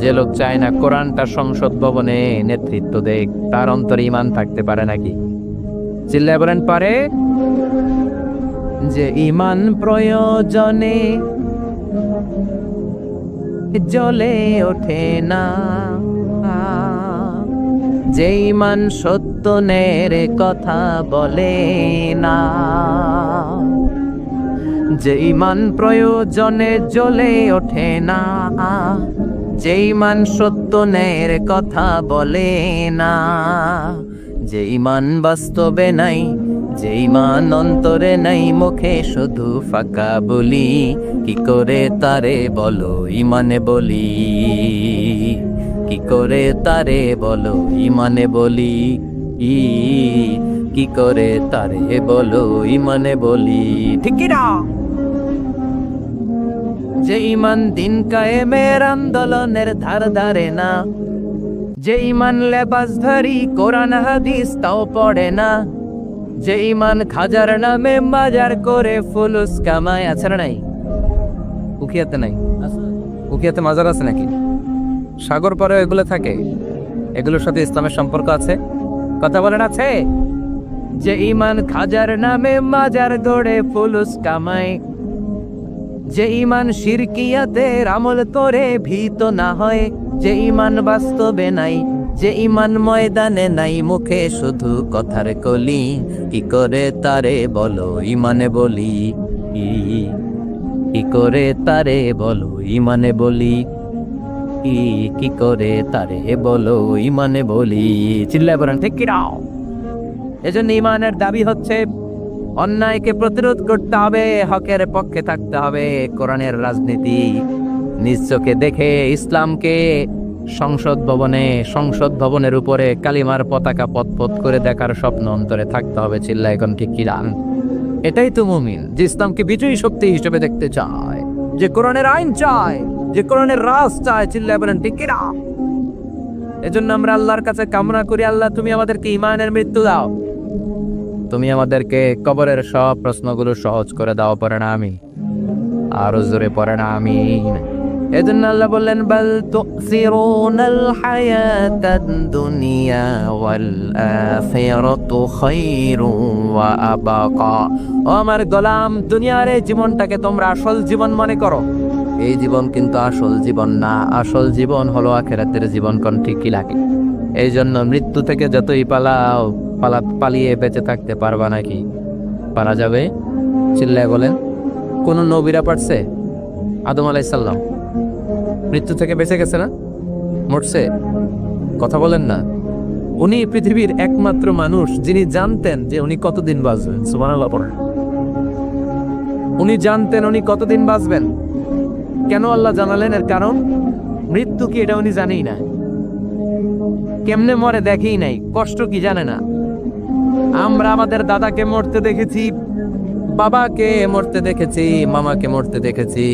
[SPEAKER 1] যে লোক চায় না কোরআনটা সংসদ ভবনে নেতৃত্ব দেখ, তার অন্তরে ঈমান থাকতে পারে নাকি? চিল্লায় বলেন পারে? যে ঈমান প্রয়োজনে জ্বলে ওঠে না, যে ঈমান সত্য নের কথা বলে না, যে ঈমান প্রয়োজনে জ্বলে ওঠে না, যে ইমান সত্য ন্যায়ের কথা বলে না, যে ইমান বাস্তবে নাই, যে ইমান অন্তরে নাই, মুখে শুধু ফাঁকা বলি, কি করে তারে বলো ইমানে বলি, কি করে তারে বলো ইমানে বলি, কি করে তারে বলো ইমানে বলি, ঠিক কি না? যে ইমান দিন কায়েমের আন্দোলনের ধার ধারে না, যে ইমান লেবাসধারী কোরআন হাদিস তাও পড়ে না, যে ইমান খাজার নামে বাজার করে ফুলুস কামায়, আছে না নাই? উখিয়াতে নাই? উখিয়াতে মাজার আছে নাকি? সাগর পারে এগুলো থাকে, এগুলোর সাথে ইসলামের সম্পর্ক আছে? কথা বলেন আছে? যে ইমান খাজার নামে মাজার গড়ে ফুলুস কামায়, যে ইমান শিরকিয়াতের আমল করে ভীত না হয়, যে ইমান বাস্তবে নাই, যে ইমান ময়দানে নাই, মুখে শুধু কথার কলি, কি করে তারে বলো ইমানে বলি, কি করে তারে বলো ইমানে বলি, কি করে তারে বলো ইমানে বলি, চিল্লায় বলেন ঠিক কি না? এজন্য ইমানের দাবি হচ্ছে অন্যায়কে প্রতিরোধ করতে হবে, হকের পক্ষে থাকতে হবে। কোরআনের রাজনীতি নিজ চোখে দেখে ইসলামকে সংসদ ভবনের উপরে কালিমার পতাকা পতপত করে দেখার স্বপ্ন অন্তরে থাকতে হবে। চিল্লা এখন ঠিক কি রান? এটাই তো মুমিন, যে ইসলামকে বিজয়ী শক্তি হিসেবে দেখতে চায়, যে কোরআনের আইন চায়, যে কোরআনের রাজ চায়। চিল্লা বলেন ঠিক কি না? এজন্য আমরা আল্লাহর কাছে কামনা করি, আল্লাহ তুমি আমাদেরকে ঈমানের মৃত্যু দাও, তুমি আমাদেরকে কবরের সব প্রশ্নগুলো সহজ করে দাও। পড়ে না আমি, আরো জোরে পড়ে না আমি। এজন্য আল্লাহ বললেন বাল তুসিরুনাল হায়াতাদ দুনিয়া ওয়াল আখিরাতু খায়রুন ওয়া আবাকা। ও আমার গোলাম, দুনিয়ার এই জীবনটাকে তোমরা আসল জীবন মনে করো, এই জীবন কিন্তু আসল জীবন না। আসল জীবন হলো আখিরাতের জীবন। কোন ঠিক কি লাগে? এই জন্য মৃত্যু থেকে যতই পালিয়ে বেঁচে থাকতে পারবা নাকি? পারা যাবে? চিল্লায় বলেন। কোন নবীরা পারছে? আদম আলাইহিস সালাম মৃত্যু থেকে বেঁচে গেছে না? মরছে? কথা বলেন না। উনি পৃথিবীর একমাত্র মানুষ যিনি জানতেন যে উনি কতদিন বাঁচবেন। সুবহানাল্লাহ পড়েন। উনি জানতেন উনি কতদিন বাঁচবেন। কেন আল্লাহ জানালেন? এর কারণ মৃত্যু কি এটা উনি জানেই না। কেমনে মরে দেখেই নাই, কষ্ট কি জানে না। আমরা আমাদের দাদাকে মরতে দেখেছি, বাবাকে মরতে দেখেছি, মামাকে মরতে দেখেছি,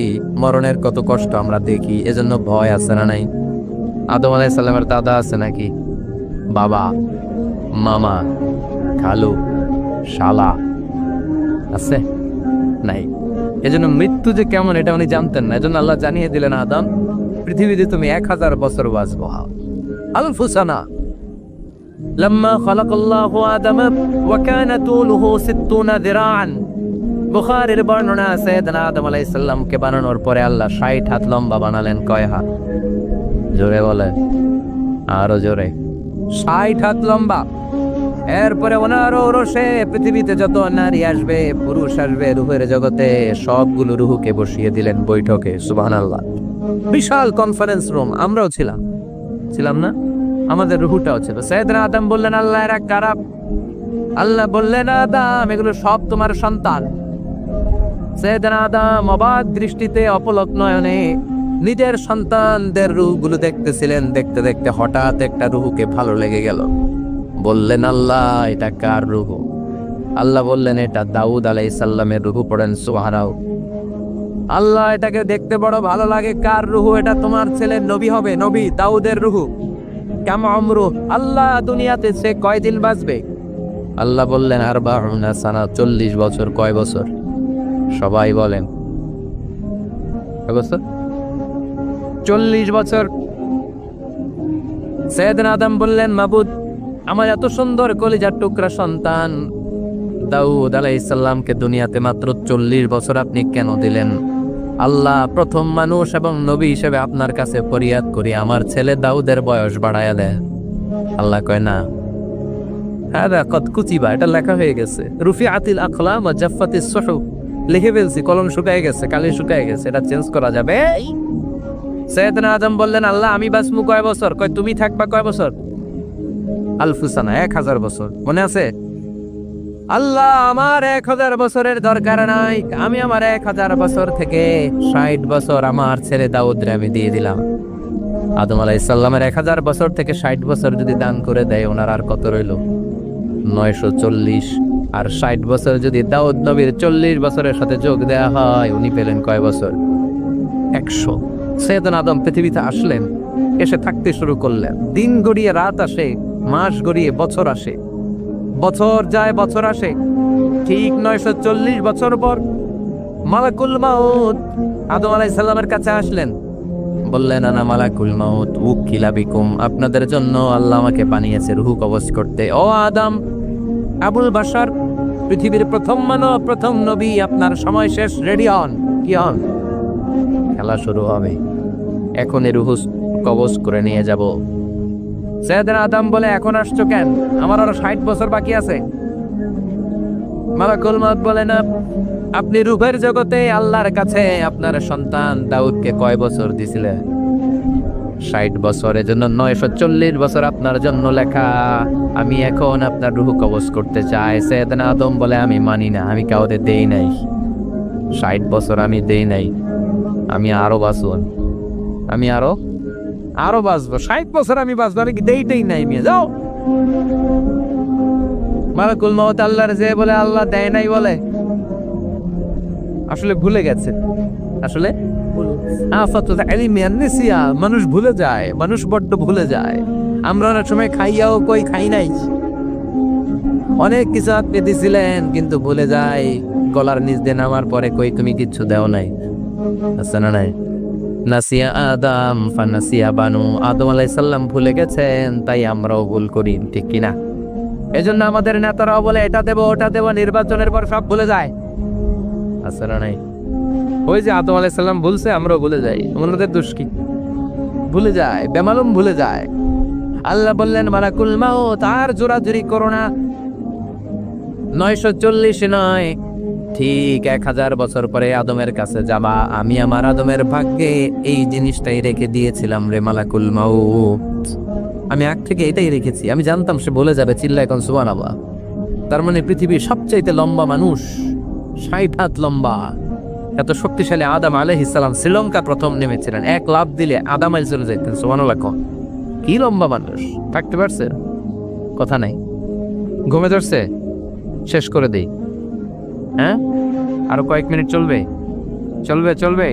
[SPEAKER 1] মরণের কত কষ্ট আমরা দেখি। এজন্য ভয় আছে না নাই? আদম আলাইহিস সালামের দাদা আছে নাকি? বাবা, মামা, খালু, শালা আছে? নাই। এজন্য মৃত্যু যে কেমন এটা উনি জানতেন না। এজন্য আল্লাহ জানিয়ে দিলেন, আদম পৃথিবীতে তুমি 1000 বছর বাঁচবো। আলফু সানা। لما خلق الله آدم وكان طوله 60 ذراعا। বুখারীর বর্ণনা আছে, আদম আলাইহিস সালামকে বানানোর পরে আল্লাহ 60 হাত লম্বা বানালেন। কয় হাত? জোরে বলে, আরো জোরে। 60 হাত লম্বা। এরপরে ওনার রসে পৃথিবীতে যত নারী আসবে, পুরুষ আসবে রূহের জগতে, সবগুলো রুহুকে বসিয়ে দিলেন বৈঠকে। সুবহানাল্লাহ। বিশাল কনফারেন্স রুম। আমরাও ছিলাম না? আমাদের রুহুটাও ছিল। সাইয়েদনা আদম বললেন, আল্লাহ এরা কারা? আল্লাহ বললেন, আদম এগুলো সব তোমার সন্তান। সাইয়েদনা আদম অবাক দৃষ্টিতে অপলক নয়নে নিজের সন্তানদের রুহগুলো দেখতেছিলেন। দেখতে দেখতে হঠাৎ একটা রুহুকে ভালো লেগে গেল। বললেন, আল্লাহ এটা কার রুহু? আল্লাহ বললেন, এটা দাউদ আলাইহিস সালামের রুহু। পড়েন সুবহানাল্লাহ। আল্লাহ এটাকে দেখতে বড় ভালো লাগে। কার রুহু? এটা তোমার ছেলে নবী হবে, নবী দাউদের রুহু। কাম আমরু, আল্লাহ দুনিয়াতে সে কয়দিন বাঁচবে? আল্লাহ বললেন, 40 সানা, 40 বছর। কয় বছর? সবাই বলেন। কয় বছর? 40 বছর। সাইয়েদনা আদম বললেন, মাবুদ আমার এত সুন্দর কলিজার টুকরা সন্তান দাউদ আলাইহিস সালামকে দুনিয়াতে মাত্র 40 বছর আপনি কেন দিলেন? আল্লাহ প্রথম মানুষ এবং নবী হিসেবে আপনার কাছে ফরিয়াদ করি, আমার ছেলে দাউদের বয়স বাড়ায়া দেন। আল্লাহ কয় না, হাদা কদ কুতিবা, এটা লেখা হয়ে গেছে। রুফিআতিল আকলাম ওয়া জাফফাতিস সুহুফ, লিখে ফেলছি, কলম শুকায় গেছে, কালি শুকায় গেছে, এটা চেঞ্জ করা যাবে? সাইয়েদনা আদম বললেন, আল্লাহ আমি বাঁচবো কয় বছর? কয় তুমি থাকবা কয় বছর? আলফুসানা, 1000 বছর। মনে আছে? আল্লাহ আমার 1000 বছরের দরকার নাই, আমি আমার 1000 বছর থেকে 60 বছর আমার ছেলে দাউদরে আমি দিয়ে দিলাম। আদম আলাইহিস সালামের 1000 বছর থেকে 60 বছর যদি দান করে দেয়, ওনার আর কত রইল? 940। আর 60 বছর যদি দাউদ নবীর 40 বছরের সাথে যোগ দেয়া হয়, উনি পেলেন কয় বছর? 100। সাইয়েদনা আদম পৃথিবীতে আসলেন, এসে থাকতে শুরু করলেন। দিন গড়িয়ে রাত আসে, মাস গড়িয়ে বছর আসে, বছর যায় বছর আসে। ঠিক 940 বছর পর মালাকুল মাউত আদম আলাইহিস সালামের কাছে আসলেন, বললেন, আনা মালাকুল মাউত উকিলা বিকুম, আপনাদের জন্য আল্লাহ আমাকে বানিয়েছে রূহ কবজ করতে। ও আদম, আবুল বাশার, পৃথিবীর প্রথম মানব, প্রথম নবী, আপনার সময় শেষ, রেডি হন। কি হন? খেলা শুরু হবে, এখন এই রূহ কবজ করে নিয়ে যাব। সাইয়েদনা আদম বলে, এখন আসছো কেন? আমার আরো 60 বছর বাকি আছে। মালাকুল মাউত বলে, না, আপনি রূহের জগতে আল্লাহর কাছে আপনার সন্তান দাউদকে কয় বছর দিছিলেন? 60 বছর। এজন্য 940 বছর আপনার জন্য লেখা। আমি এখন আপনার রূহ কবজ করতে চাই। সাইয়েদনা আদম বলে, আমি মানি না, আমি কাউকে দেই নাই 60 বছর, আমি দেই নাই, আমি আরো বাঁচব, আমি আরো বাঁচবো, 60 বছর আমি বাঁচবো, আমি দেইতেই নাই। মেয়ে যাও। মালাকুল মাউত আল্লাহর যে বলে, আল্লাহ দেয় নাই বলে, আসলে ভুলে গেছে। আসলে মানুষ ভুলে যায়, মানুষ বড্ড ভুলে যায়। আমরা অনেক সময় খাইয়াও কই খাই নাই। অনেক কিছু আপনি দিছিলেন, কিন্তু ভুলে যায়। গলার নিচ দিয়ে নামার পরে কই তুমি কিচ্ছু দেও নাই। আছে না নাই? নাসিয়া আদম ফানাসিয়া বানু, আদম আলাইহিস সালাম ভুলে গেছেন, তাই আমরাও ভুল করি, ঠিক কিনা? এজন্য আমাদের নেতারাও বলে এটা দেব ওটা দেব, নির্বাচনের পর সব ভুলে যায়। আছে না নাই? ওই যে আদম আলাইহিস সালাম ভুলছে, আমরাও ভুলে যাই। ওনাদের দোষ কি? ভুলে যায়, বেমালুম ভুলে যায়। আল্লাহ বললেন, মালাকুল মাউত আর জোরাজুরি করো না, 940 নয়, ঠিক 1000 বছর পরে আদমের কাছে যাবা। আমি আমার আদমের ভাগ্যে এই জিনিসটাই রেখে দিয়েছিলাম রে মালাকুল মাউত। আমি আগ থেকে এটাই রেখেছি, আমি জানতাম সে বলে যাবে। চিল্লা এখন সুবহানাল্লাহ। তার মানে পৃথিবীর সবচাইতে লম্বা মানুষ, 60 হাত লম্বা, এত শক্তিশালী আদম আলাইহিস সালাম শ্রীলঙ্কা প্রথম নেমেছিলেন। এক লাফ দিলে আদম আলাইহিস চলে যেতেন। সুবহানাল্লাহ। কি লম্বা মানুষ! থাকতে পারছে? কথা নাই। ঘুমে ধরছে? শেষ করে দেই। হ্যাঁ, আরো কয়েক মিনিট চলবে, চলবে চলবে।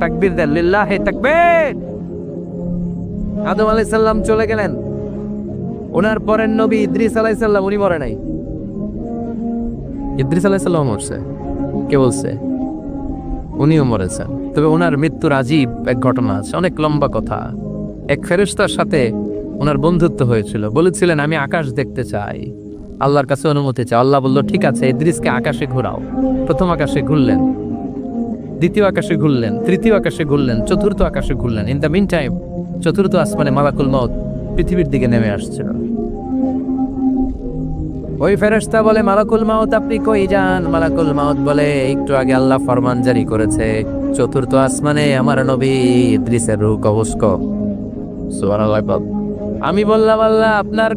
[SPEAKER 1] তাকবীর দেন, লিল্লাহি তাকবীর। আদম আলাইহিস সালাম চলে গেলেন। ওনার পরের নবী ইদ্রিস আলাইহিস সালাম, উনি মরে নাই। ইদ্রিস আলাইহিস সালাম মরছে, কে বলছে? উনিও মরেছেন। তবে ওনার মৃত্যুর আজীব এক ঘটনা আছে, অনেক লম্বা কথা। এক ফেরেশতার সাথে ওনার বন্ধুত্ব হয়েছিল। বলেছিলেন, আমি আকাশ দেখতে চাই, আল্লাহর কাছে অনুমতি চাই। আল্লাহ বলল, ঠিক আছে, ইদ্রিসকে আকাশে ঘোরাও। প্রথম আকাশে ঘুরলেন, দ্বিতীয় আকাশে ঘুরলেন, তৃতীয় আকাশে ঘুরলেন, চতুর্থ আকাশে ঘুরলেন। ইন দ্য মিন টাইম চতুর্থ আসমানে মালাকুল মাউত পৃথিবীর দিকে নেমে আসছিল। ওই ফেরেশতা বলে, মালাকুল মাউত আপনি কই যান? মালাকুল মাউত বলে, একটু আগে আল্লাহ ফরমান জারি করেছে, চতুর্থ আসমানে আমার নবী ইদ্রিসের রূহ কবজ কর। সুবহানাল্লাহ। আমি বললাম, আল্লাহ আপনার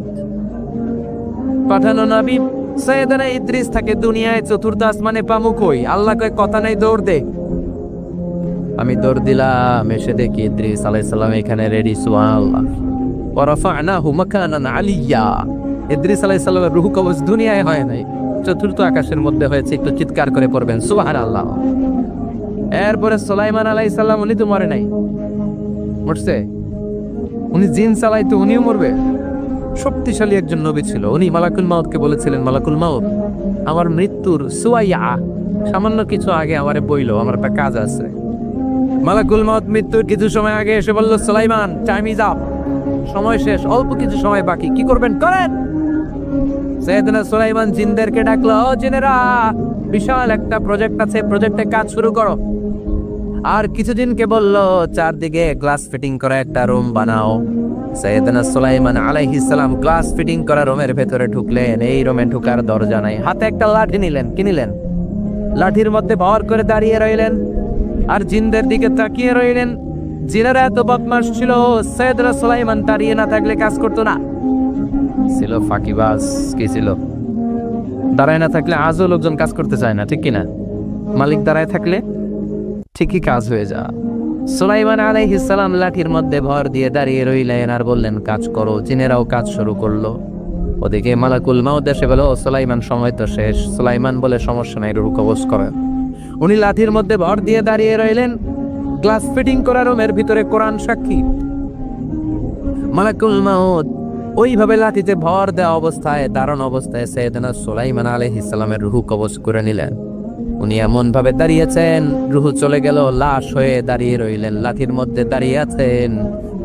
[SPEAKER 1] পাঠানো নবী সাইয়েদনা ইদ্রিস থাকে দুনিয়ায়, চতুর্থ আসমানে পামু কই? আল্লাহ কয়, কথা নাই, দৌড় দে। আমি দৌড় দিলাম, এসে দেখি ইদ্রিস আলাইহিস সালাম এখানে রেডি। সুবহানাল্লাহ। ওয়া রাফা'নাহু মাকানান আলিয়্যা। ইদ্রিস আলাইহিস সালামের রূহ কবজ দুনিয়ায় হয় নাই, চতুর্থ আকাশের মধ্যে হয়েছে। একটু চিৎকার করে পড়বেন সুবহানাল্লাহ। এরপরে সুলাইমান আলাইহিস সালাম, উনি তো মরে নাই, মরছে। উনি জিন চালাইতো, উনিও মরবে। শক্তিশালী একজন নবী ছিল। উনি মালাকুল মাউতকে বলেছিলেন, মালাকুল মাউত আমার মৃত্যুর সুয়াইয়া, সামান্য কিছু আগে আমারে বইলো, আমার একটা কাজ আছে। মালাকুল মাউত মৃত্যুর কিছু সময় আগে এসে বলল, সুলাইমান টাইম ইজ আপ, সময় শেষ, অল্প কিছু সময় বাকি, কি করবেন করেন। সাইয়েদনা সুলাইমান জিনদেরকে ডাকলো, ও জিনেরা, বিশাল একটা প্রজেক্ট আছে, প্রজেক্টে কাজ শুরু করো। আর কিছু জিনকে বলল, চারদিকে গ্লাস ফিটিং করা একটা রুম বানাও। সাইয়েদনা সুলাইমান আলাইহিস সালাম গ্লাস ফিটিং করা রুমের ভেতরে ঢুকলেন। এই রুমে ঢুকার দরজা নাই, হাতে একটা লাঠি নিলেন। কি নিলেন? লাঠির মধ্যে ভর করে দাঁড়িয়ে রইলেন, আর জিনদের দিকে তাকিয়ে রইলেন। জিনেরা এত বদমাশ ছিল, সৈয়দনা সুলাইমান দাঁড়িয়ে না থাকলে কাজ করতো না। ছিল ফাঁকিবাজ। কি ছিল? দাঁড়ায় না থাকলে আজও লোকজন কাজ করতে চায় না, ঠিক কিনা? মালিক দাঁড়ায় থাকলে ঠিকই কাজ হয়ে যা। সুলাইমান আলাইহিস সালাম লাঠির মধ্যে ভর দিয়ে দাঁড়িয়ে রইলেন আর বললেন, কাজ করো। জিনেরাও কাজ শুরু করলো। ওদিকে মালাকুল মাউত এসে বলে, ও সুলাইমান, সময় তো শেষ। সুলাইমান বলে, সমস্যা নাই, রুহু কবজ করেন। উনি লাঠির মধ্যে ভর দিয়ে দাঁড়িয়ে রইলেন। গ্লাস ফিটিং করা রুমের ভিতরে কোরআন সাক্ষী। মালাকুল মাউত ওইভাবে লাঠিতে ভর দেওয়া অবস্থায়, দারুণ অবস্থায় সাইয়েদনা সুলাইমান আলাইহিস সালামের রুহু কবজ করে নিলেন। উনি এমন ভাবে দাঁড়িয়েছেন, রুহু চলে গেল, লাশ হয়ে দাঁড়িয়ে রইলেন। লাঠির মধ্যে দাঁড়িয়ে আছেন,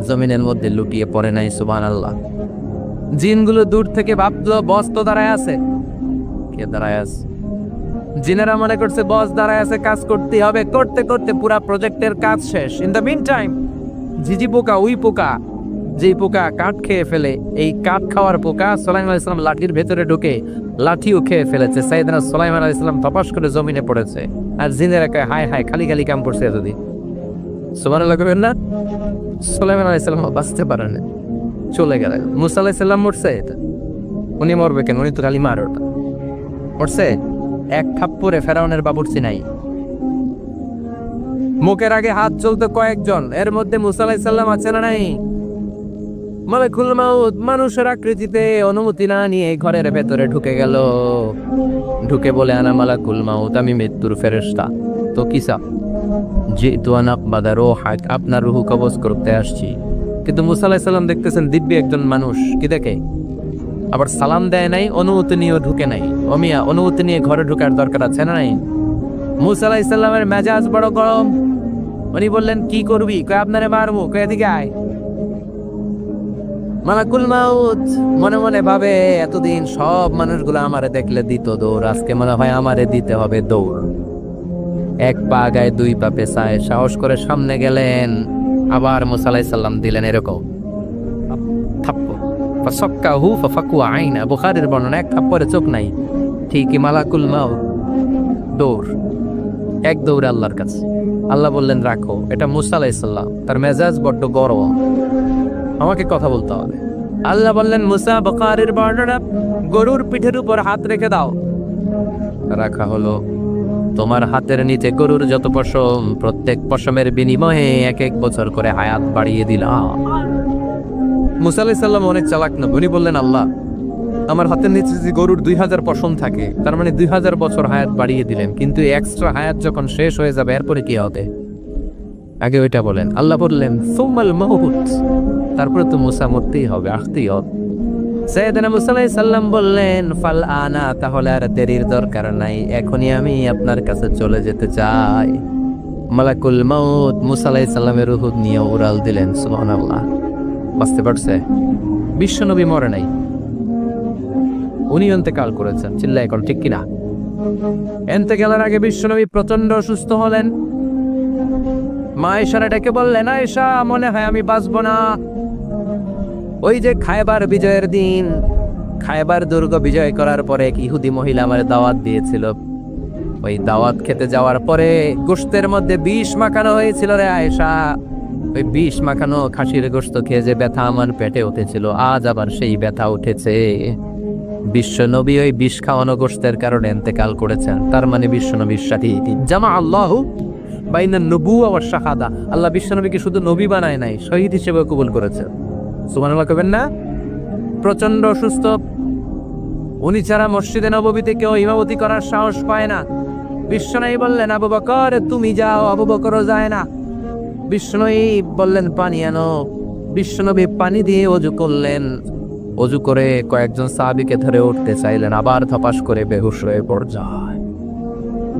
[SPEAKER 1] জমিনের মধ্যে লুটিয়ে পড়ে নাই। সুবহানাল্লাহ। জিনগুলো দূর থেকে ভাবলো বস তো দাঁড়ায় আছে। কে দাঁড়ায় আছে? জিনেরা মনে করছে বস দাঁড়ায় আছে, কাজ করতে হবে। করতে করতে পুরা প্রজেক্টের কাজ শেষ। ইন দ্য মিন টাইম ঝিঝি পোকা, উই পোকা, যে পোকা কাঠ খেয়ে ফেলে, এই কাঠ খাওয়ার পোকা সুলাইমান আলাইহিস সালাম লাঠির ভেতরে ঢুকে লাঠিও খেয়ে ফেলেছে। সাইয়েদনা সুলাইমান আলাইহিস সালাম তপাস করে জমিনে পড়েছে। আর জিনেরা কয়, হায় হায়, খালি খালি কাম করছে এতদিন। সুবহানাল্লাহ কইবেন না? সুলাইমান আলাইহিস সালাম বাঁচতে পারেন, চলে গেলেন। মুসা আলাইহিস সালাম মরছে, উনি মরবে কেন? উনি তো খালি মারো মরছে। এক থাপ্পড়ে ফেরাউনের বাবুর্চি নাই। মুখের আগে হাত চলতো কয়েকজন, এর মধ্যে মুসা আলাইহিস সালাম আছে না নাই? মালাকুল মাউত মানুষের আকৃতিতে অনুমতি না নিয়ে ঘরের ভেতরে ঢুকে গেল। ঢুকে বলে, আনা মালাকুল মাউত, আমি মৃত্যুর ফেরেশতা। তো কিসা? জিতু আন আকবাদা রূহাক, আপনার রুহু কবজ করতে আসছি। কিন্তু মুসা আলাইহিস সালাম দেখতেছেন দিব্যি একজন মানুষ। কি দেখে? আবার সালাম দেয় নাই, অনুমতি নিয়েও ঢুকে নাই। অমিয়া, অনুমতি নিয়ে ঘরে ঢুকার দরকার আছে না নাই? মুসা আলাইহিস সালামের মেজাজ বড় গরম। উনি বললেন, কি করবি? কয়, আপনারে মারবো। কয়, এদিকে আয়। মালাকুল মাউত মনে মনে ভাবে, এতদিন সব মানুষগুলো আমারে দেখলে দিত দৌড়, আজকে মনে হয় আমারে দিতে হবে দৌড়। এক পা গায়ে দুই পা পেছায় সাহস করে সামনে গেলেন। আবার মুসা আলাইহিস সালাম দিলেন এরকম থাপ্পড়। ফাসাক্কাহু ফাফাকু আইনা, বুখারীর বর্ণনা, এক থাপ্পড়ে চোখ নাই। ঠিকই মালাকুল মাউত দৌড়, এক দৌড়ে আল্লাহর কাছে। আল্লাহ বললেন, রাখো। এটা মুসা আলাইহিস সালাম, তার মেজাজ বড্ড গরম, আমাকে কথা বলতে হবে। আল্লাহ বললেন, মুসা, বুখারীর বর্ণনা, গরুর পিঠের উপর হাত রেখে দাও। রাখা হলো। তোমার হাতের নিচে গরুর যত পশম, প্রত্যেক পশমের বিনিময়ে এক এক বছর করে হায়াত বাড়িয়ে দিলাম। মুসা আলাইহিস সালাম অনেক চালাক না। উনি বললেন, আল্লাহ, আমার হাতের নিচে যে গরুর 2000 পশম থাকে, তার মানে 2000 বছর হায়াত বাড়িয়ে দিলেন। কিন্তু এক্সট্রা হায়াত যখন শেষ হয়ে যাবে, এরপরে কি হবে? আগে ওইটা বলেন। আল্লাহ বললেন, সুম্মাল মাউত, তারপরে তো মুসা মরতেই হবে, আসতেই হবে। সাইয়েদনা মুসা আলাইহিস সালাম বললেন, ফাল আনা, তাহলে আর দেরির দরকার নাই, এখনই আমি আপনার কাছে চলে যেতে চাই। মালাকুল মাউত মুসা আলাইহিস সালামের রূহ নিয়ে উড়াল দিলেন। সুবহানাল্লাহ। বুঝতে পারছে? বিশ্বনবী মরে নাই, উনি ইন্তেকাল করেছেন। চিল্লায় এখন, ঠিক কিনা? ইন্তেকালের আগে বিশ্বনবী প্রচন্ড অসুস্থ হলেন। মা আয়েশারে ডেকে বললেন, আয়েশা, মনে হয় আমি বাঁচবো না। ওই যে খায়বার বিজয়ের দিন, খায়বার দুর্গ বিজয় করার পরে এক ইহুদি মহিলা আমার দাওয়াত দিয়েছিল। ওই দাওয়াত খেতে যাওয়ার পরে গোশতের মধ্যে বিষ মাখানো হয়েছিল রে আয়েশা। ওই বিষ মাখানো খাসির গোশত খেয়ে যে ব্যথা আমার পেটে উঠেছিল, আজ আবার সেই ব্যথা উঠেছে। বিশ্বনবী ওই বিষ খাওয়ানো গোশতের কারণে ইন্তেকাল করেছেন। তার মানে বিশ্বনবীর সাথে জামা আল্লাহু বাইনা নবুওয়া ওয়াশ শাহাদা, আল্লাহ বিশ্বনবীকে শুধু নবী বানায় নাই, শহীদ হিসেবে কবুল করেছেন। সুবহানাল্লাহ কইবেন না? প্রচন্ড অসুস্থ, উনি ছাড়া মসজিদে নববীতে কেউ ইমামতি করার সাহস পায় না। বিশ্বনবী বললেন, আবু বকর তুমি যাও। আবু বকরও যায় না। বিশ্বনবী বললেন, পানি আনো। বিশ্বনবী পানি দিয়ে ওযু করলেন। ওযু করে কয়েকজন সাহাবীকে ধরে উঠতে চাইলেন, আবার ধপাস করে বেহুশ হয়ে পড়ে যায়।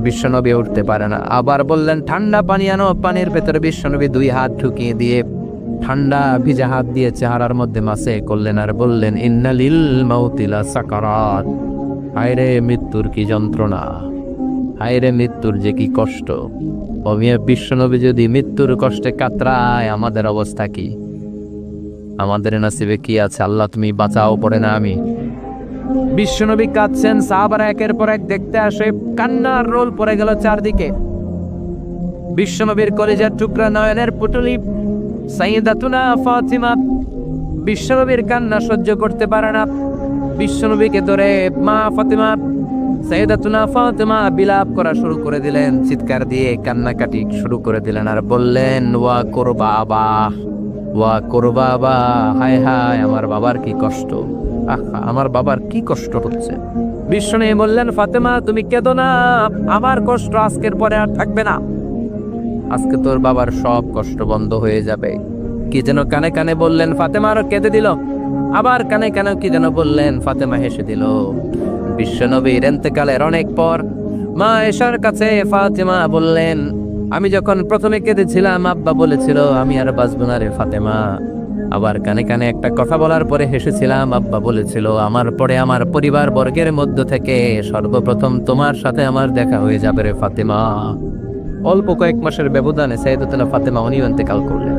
[SPEAKER 1] বিশ্বনবী উঠতে পারে না। আবার বললেন, ঠান্ডা পানি আনো। পানির ভেতরে বিশ্বনবী 2 হাত ঢুকিয়ে দিয়ে ঠান্ডা ভিজা হাত দিয়ে চেহারার মধ্যে মাসে করলেন আর বললেন, ইন্নালিল মাউতি লা সাকারাত, হায়রে মৃত্যুর কি যন্ত্রণা, হায়রে মৃত্যুর যে কি কষ্ট। অমিয়া বিশ্বনবী যদি মৃত্যুর কষ্টে কাতরায়, আমাদের অবস্থা কি? আমাদের নসিবে কি আছে? আল্লাহ তুমি বাঁচাও, পড়ে না আমি। বিশ্বনবী কাঁদছেন, সাহাবারা একের পর এক দেখতে আসে, কান্নার রোল পড়ে গেল চারদিকে। বিশ্বনবীর কলিজার টুকরা নয়নের পুটুলি সাইয়্যিদাতুনা ফাতিমা বিশ্বনবীর কান্না সহ্য করতে পারে না। বিশ্বনবীকে ধরে মা ফাতিমা, সাইয়্যিদাতুনা ফাতিমা বিলাপ করা শুরু করে দিলেন, চিৎকার দিয়ে কান্নাকাটি শুরু করে দিলেন আর বললেন, ওয়া কুরবাবা, ওয়া কুরবাবা, হায় হায় আমার বাবার কি কষ্ট, আহা আমার বাবার কি কষ্ট হচ্ছে। বিশ্বনবী বললেন, ফাতেমা তুমি কেঁদো না, আমার কষ্ট আজকের পরে আর থাকবে না, আজকে তোর বাবার সব কষ্ট বন্ধ হয়ে যাবে। কি যেন কানে কানে বললেন, ফাতেমা আরো কেঁদে দিল। আবার কানে কানে কি যেন বললেন, ফাতেমা হেসে দিল। বিশ্বনবীর ইন্তেকালের অনেক পর মা আয়েশার কাছে ফাতেমা বললেন, আমি যখন প্রথমে কেঁদেছিলাম আব্বা বলেছিল আমি আর বাঁচব না রে ফাতেমা। আবার কানে কানে একটা কথা বলার পরে হেসেছিলাম, আব্বা বলেছিল আমার পরে আমার পরিবার বর্গের মধ্য থেকে সর্বপ্রথম তোমার সাথে আমার দেখা হয়ে যাবে রে ফাতেমা। অল্প কয়েক মাসের ব্যবধানে সাইয়্যিদাতুনা ফাতেমা উনি ইন্তেকাল করলেন।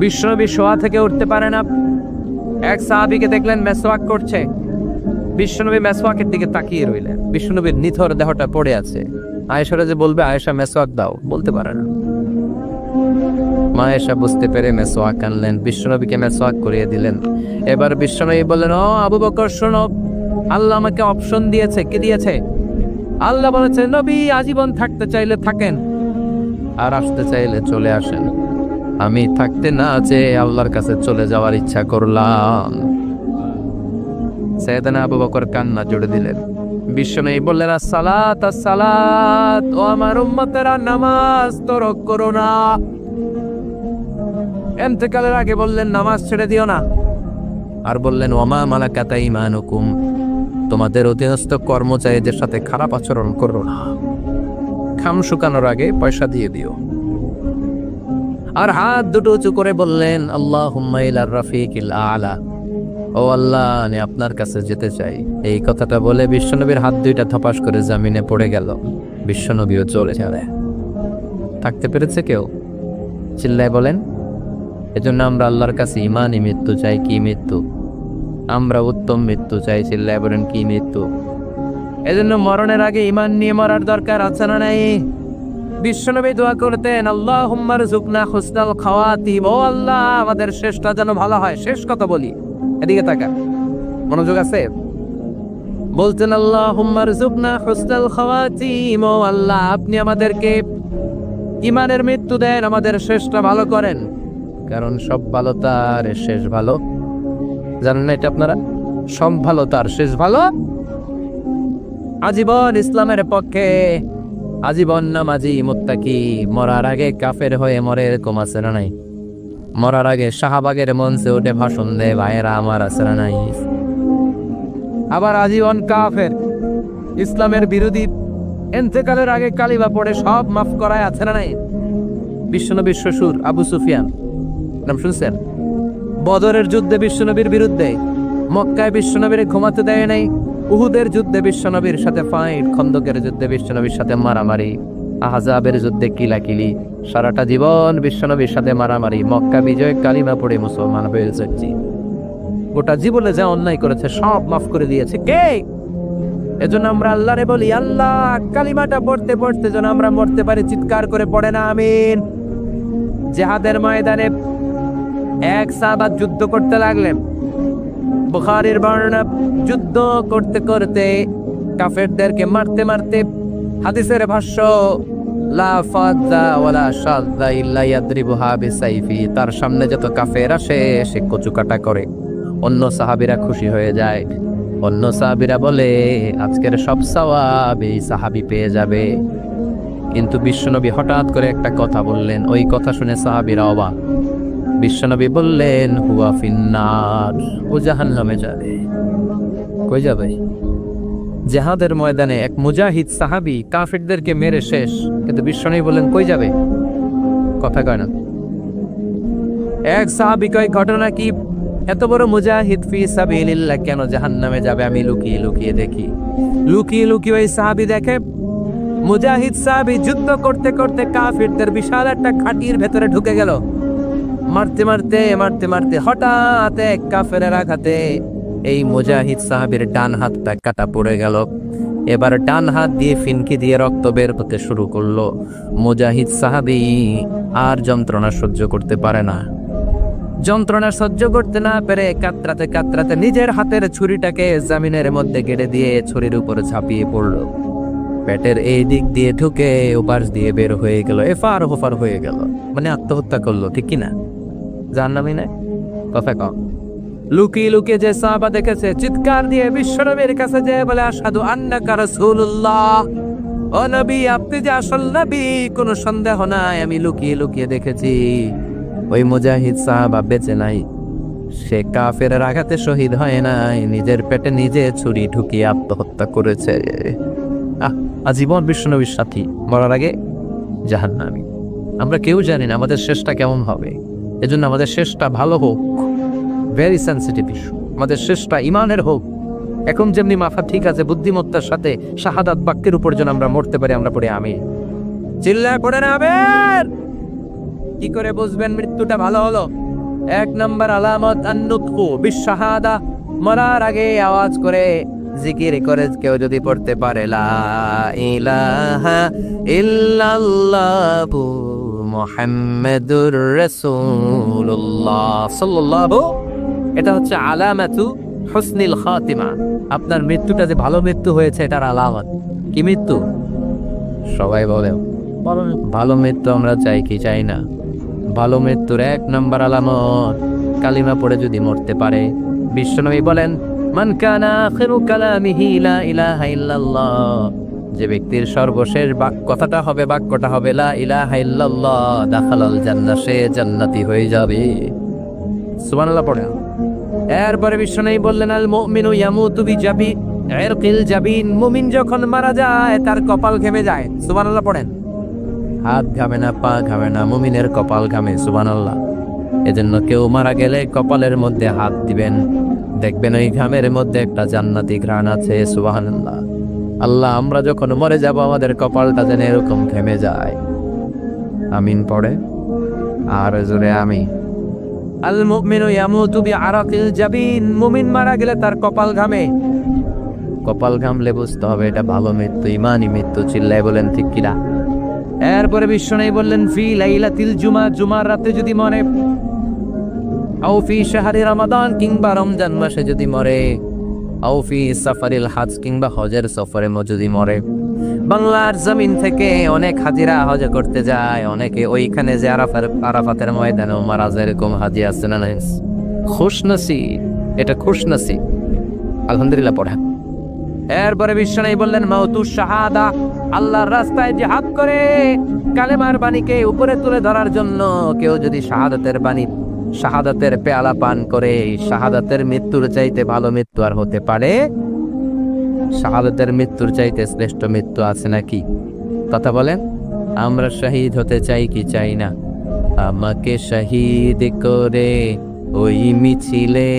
[SPEAKER 1] বিশ্বনবী শোয়া থেকে উঠতে পারে না। এক সাহাবীকে দেখলেন মেসওয়াক করছে। বিশ্বনবী মেসওয়াকের দিকে তাকিয়ে রইলেন। বিশ্বনবীর নিথর দেহটা পড়ে আছে। আয়েশারা যে বলবে আয়েশা মেসওয়াক দাও, বলতে পারে না। মা আয়েশা বুঝতে পেরে মেসওয়াক আনলেন, বিশ্বনবীকে মেসওয়াক করিয়ে দিলেন। এবার বিশ্বনবী বললেন, ও আবু বকর শোনো, আল্লাহ আমাকে অপশন দিয়েছে। কি দিয়েছে? আল্লাহ বলেছে নবী আজীবন থাকতে চাইলে থাকেন আর আসতে চাইলে চলে আসেন। আমি থাকতে না চেয়ে আল্লাহর কাছে চলে যাওয়ার ইচ্ছা করলাম। সাইয়েদনা আবু বকর কান্না জুড়ে দিলেন। বিশ্বনবী বললেন, আসসালাত আসসালাত, ও আমার উম্মতেরা নামাজ তরক করো না। ইন্তেকালের আগে বললেন নামাজ ছেড়ে দিও না। আর বললেন, ওমা মালাকাত ঈমানুকুম, তোমাদের অধীনস্থ কর্মচারীদের সাথে খারাপ আচরণ করো না। খাম শুকানোর আগে পয়সা দিয়ে দিও। আর হাত দুটো উঁচু করে বললেন, আল্লাহুম্মা ইলার রাফিকিল আলা, ও আল্লাহ আমি আপনার কাছে যেতে চাই। এই কথাটা বলে বিশ্বনবীর হাত দুইটা ধপাস করে জমিনে পড়ে গেল। বিশ্বনবীও চলে যাবে। থাকতে পেরেছে কেউ? চিল্লায় বলেন। এজন্য আমরা আল্লাহর কাছে ইমানই মৃত্যু চাই। কি মৃত্যু? আমরা উত্তম মৃত্যু চাই। চিল্লায় বলেন কি মৃত্যু? এজন্য মরণের আগে ইমান নিয়ে মরার দরকার আছে না নাই? বিশ্বনবী দোয়া করতেন, আল্লাহুম্মা রযুকনা হুসনাল খাওয়াতিম, ও আল্লাহ আমাদের শেষটা যেন ভালো হয়। শেষ কথা বলি, এদিকে তাকা, মনোযোগ আছে। বলতেন, আল্লাহুম্মা রযুকনা হুসনাল খাওয়াতিম, ও আল্লাহ আপনি আমাদেরকে ইমানের মৃত্যু দেন, আমাদের শেষটা ভালো করেন। কারণ সব ভালো তার শেষ ভালো। জানেন না এটা আপনারা? সব ভালো তার শেষ ভালো। আজীবন ইসলামের পক্ষে, আজীবন নামাজি মুত্তাকি, মরার আগে কাফের হয়ে মরে, এরকম আছে না নাই? মরার আগে শাহবাগের মঞ্চে উঠে ভাষণ দেয়, ভাইয়েরা আমার আছে না নাই? আবার আজীবন কাফের, ইসলামের বিরোধী, ইন্তেকালের আগে কালিমা পড়ে সব মাফ করায় আছে না নাই? বিশ্বনবীর শ্বশুর আবু সুফিয়ান, নাম শুনছেন? বদরের যুদ্ধে বিশ্বনবীর বিরুদ্ধে, মক্কায় বিশ্বনবীর ঘুমাতে দেয় নাই, উহুদের যুদ্ধে বিশ্বনবীর সাথে ফাইট, খন্দকের যুদ্ধে বিশ্বনবীর সাথে মারামারি, আহজাবের যুদ্ধে কিলাকিলি, সারাটা জীবন বিশ্বনবীর সাথে মারামারি, মক্কা বিজয় কালিমা পড়ে মুসলমান হয়ে যাচ্ছি। গোটা জীবনে যা অন্যায় করেছে সব মাফ করে দিয়েছে কে? এজন্য আমরা আল্লাহরে বলি, আল্লাহ কালিমাটা পড়তে পড়তে যেন আমরা মরতে পারি। চিৎকার করে পড়ে না আমিন। জিহাদের ময়দানে এক সাহাবা যুদ্ধ করতে লাগলেন। বুখারীর বর্ণনা, যুদ্ধ করতে করতে কাফেরদেরকে মারতে মারতে, হাদিসের ভাষ্য, লা ফাযা ওয়ালা শাযা ইল্লা ইয়াদরিবুহা বিসাইফি, তার সামনে যত কাফের আসে সে কচুকাটা করে। অন্য সাহাবীরা খুশি হয়ে যায়। অন্য সাহাবীরা বলে আজকের সব সওয়াব এই সাহাবী পেয়ে যাবে। কিন্তু বিশ্বনবী হঠাৎ করে একটা কথা বললেন, ওই কথা শুনে সাহাবীরা অবাক। বিশ্বনবী বললেন, হুয়া ফিন্নার, ও জাহান্নামে যাবে। কই যাবে? জিহাদের ময়দানে এক মুজাহিদ সাহাবী কাফেরদেরকে মেরে শেষ, কিন্তু বিশ্বনবী বললেন কই যাবে? কথা কয় না। এক সাহাবী কয়, ঘটনা কি? এত বড় মুজাহিদ ফি সাবিলিল্লাহ কেন জাহান্নামে যাবে? আমি লুকিয়ে লুকিয়ে দেখি। লুকিয়ে লুকিয়ে ওই সাহাবী দেখে, মুজাহিদ সাহাবী যুদ্ধ করতে করতে কাফেরদের বিশাল একটা ঘাঁটির ভেতরে ঢুকে গেল। মারতে মারতে মারতে মারতে হঠাৎ এক কাফেরের আঘাতে এই মুজাহিদ সাহাবীর ডান হাতটা কাটা পড়ে গেল। এবার ডান হাত দিয়ে ফিনকি দিয়ে রক্ত বের হতে শুরু করলো। মুজাহিদ সাহাবী আর যন্ত্রণা সহ্য করতে পারে না। যন্ত্রণা সহ্য করতে না পেরে কাতরাতে কাতরাতে নিজের হাতের ছুরিটাকে জমিনের মধ্যে গেড়ে দিয়ে ছুরির উপরে ঝাঁপিয়ে পড়লো। পেটের এই দিক দিয়ে ঢুকে ওপাশ দিয়ে বের হয়ে গেল, এফার ওফার হয়ে গেল, মানে আত্মহত্যা করলো, ঠিক কিনা? জাহান্নামী না? কথা কম। লুকিয়ে লুকিয়ে যে সাহাবা দেখেছে চিৎকার দিয়ে বিশ্বনবীর কাছে যেয়ে বলে, আশহাদু আন্নাকা রাসূলুল্লাহ, ও নবী আপনি যে আসল নবী, কোনো সন্দেহ নাই, আমি লুকিয়ে লুকিয়ে দেখেছি। ওই মুজাহিদ সাহাবা বেঁচে নাই, সে কাফেরের আঘাতে শহীদ হয় নাই, নিজের পেটে নিজে ছুরি ঢুকিয়ে আত্মহত্যা করেছে। আজীবন বিশ্বনবীর সাথী, মরার আগে জাহান্নামী। আমরা কেউ জানি না আমাদের শেষটা কেমন হবে, এজন্য আমাদের শেষটা ভালো হোক। ভেরি সেন্সিটিভ ইস্যু, আমাদের শেষটা ইমানের হোক। এখন যেমনি মাথা ঠিক আছে, বুদ্ধিমত্তার সাথে শাহাদাত বাক্যের উপর যেন আমরা মরতে পারি, আমরা পড়ে আমি চিল্লায় পড়ে না আবের। কি করে বুঝবেন মৃত্যুটা ভালো হলো? এক নম্বর আলামত আন-নুতকু বিশ-শাহাদা, মরার আগে আওয়াজ করে জিকির করে কেউ যদি পড়তে পারে লা ইলাহা ইল্লাল্লাহু মুহাম্মাদুর রাসূলুল্লাহ সাল্লাল্লাহু, এটা হচ্ছে আলামাতু হুসনিল খাতিমা। আপনার মৃত্যুটা যে ভালো মৃত্যু হয়েছে এটার আলামত। কি মৃত্যু? সবাই বলে ভালো মৃত্যু আমরা চাই কি চাই না? ভালো মৃত্যুর এক নম্বর আলামত কালিমা পড়ে যদি মরতে পারে। বিশ্বনবী বলেন, মান কানা আখিরু কালামিহি লা ইলাহা ইল্লাল্লাহ, যে ব্যক্তির সর্বশেষ কথাটা হবে, বাক্যটা হবে লা ইলাহা ইল্লাল্লাহ, দাখালাল জান্নাহ, সে জান্নাতি হয়ে যাবে। সুবহানাল্লাহ পড়েন। এরপরে বিশ্বনবী বললেন, আল মুমিনু ইয়ামুতু বিইরকিল জাবিন, মুমিন যখন মারা যায় তার কপাল ঘেমে যায়। সুবহানাল্লাহ পড়েন। হাত ঘামে না, পা ঘামে না, মুমিনের কপাল ঘামে। সুবহানাল্লাহ। এজন্য কেউ মারা গেলে কপালের মধ্যে হাত দিবেন, দেখবেন ওই ঘামের মধ্যে একটা জান্নাতি ঘ্রাণ আছে। সুবহানাল্লাহ। আল্লাহ, আমরা যখন মরে যাব আমাদের কপালটা যেন এরকম ঘেমে যায়। আমিন পড়ে আর জোরে আমিন। আল মুমিনু ইয়ামুতু বিআরাকিল জাবিন, মুমিন মারা গেলে তার কপাল ঘামে। কপাল ঘামলে বুঝতে হবে এটা ভালো মৃত্যু, ইমানি মৃত্যু। চিল্লায় বলেন ঠিক কিনা? এরপরে বিশ্বনবী বললেন, ফি লাইলাতিল জুমা, জুমার রাতে যদি মরে, আও ফি শাহরি রমাদান, কিংবা রমজান মাসে যদি মরে, আও ফি সাফারিল হজ, কিংবা হজের সফরে যদি মরে। বাংলার জমিন থেকে অনেক হাজিরা হজ করতে যায়, অনেকে ওইখানে যে আরাফাতের ময়দানে মারা যায়, এরকম হাজি আছে না? খুশনসিব, এটা খুশনসিব। আলহামদুলিল্লাহ পড়া। এরপরে বিশ্বনবী বললেন, মাউতুশ শাহাদা, আল্লাহর রাস্তায় জিহাদ করে কালেমার বাণীকে উপরে তুলে ধরার জন্য কেউ যদি শাহাদাতের পেয়ালা পান করে, শাহাদাতের মৃত্যুর চাইতে ভালো মৃত্যু আর হতে পারে? শাহাদাতের মৃত্যুর চাইতে শ্রেষ্ঠ মৃত্যু আছে নাকি? কথা বলেন। আমরা শহীদ হতে চাই কি চাই না? আমাকে শহীদ করে ওই মিছিলে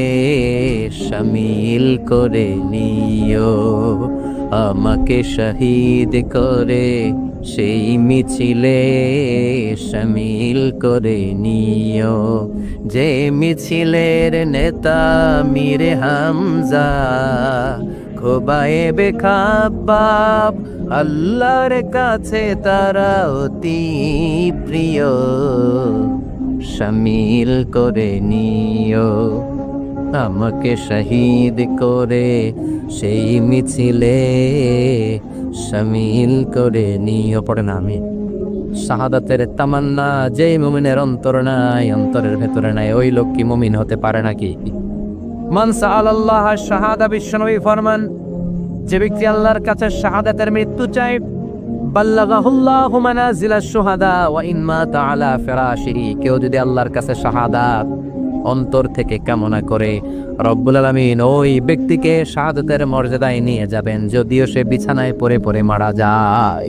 [SPEAKER 1] শামিল করে নিও, আমাকে শহীদ করে সেই মিছিলে শামিল করে নিও, যে মিছিলের নেতা মীরে হামজা, খোবায়েবে খাব্বাব, আল্লাহর কাছে তারা অতি প্রিয়, শামিল করে নিও, আমাকে শহীদ করে সেই মিছিলে শামিল করে নিও। পড়েন আমি। শাহাদাতের তামান্না যেই মুমিনের অন্তর নাই, অন্তরের ভেতরে নাই, ওই লোক কি মুমিন হতে পারে নাকি? মান সাআলাল্লাহ শাহাদা, বিশ্বনবী ফরমান, যে ব্যক্তি আল্লাহর কাছে শাহাদাতের মৃত্যু চায়, বাল্লাগাহুল্লাহু মানাজিলাশ শুহাদা ওয়া ইন মাতা আলা ফিরাশিহি, কেউ যদি আল্লাহর কাছে শাহাদাত অন্তর থেকে কামনা করে, রব্বুল আলামিন ওই ব্যক্তিকে শাহাদাতের মর্যাদায় নিয়ে যাবেন, যদিও সে বিছানায় পড়ে পড়ে মারা যায়।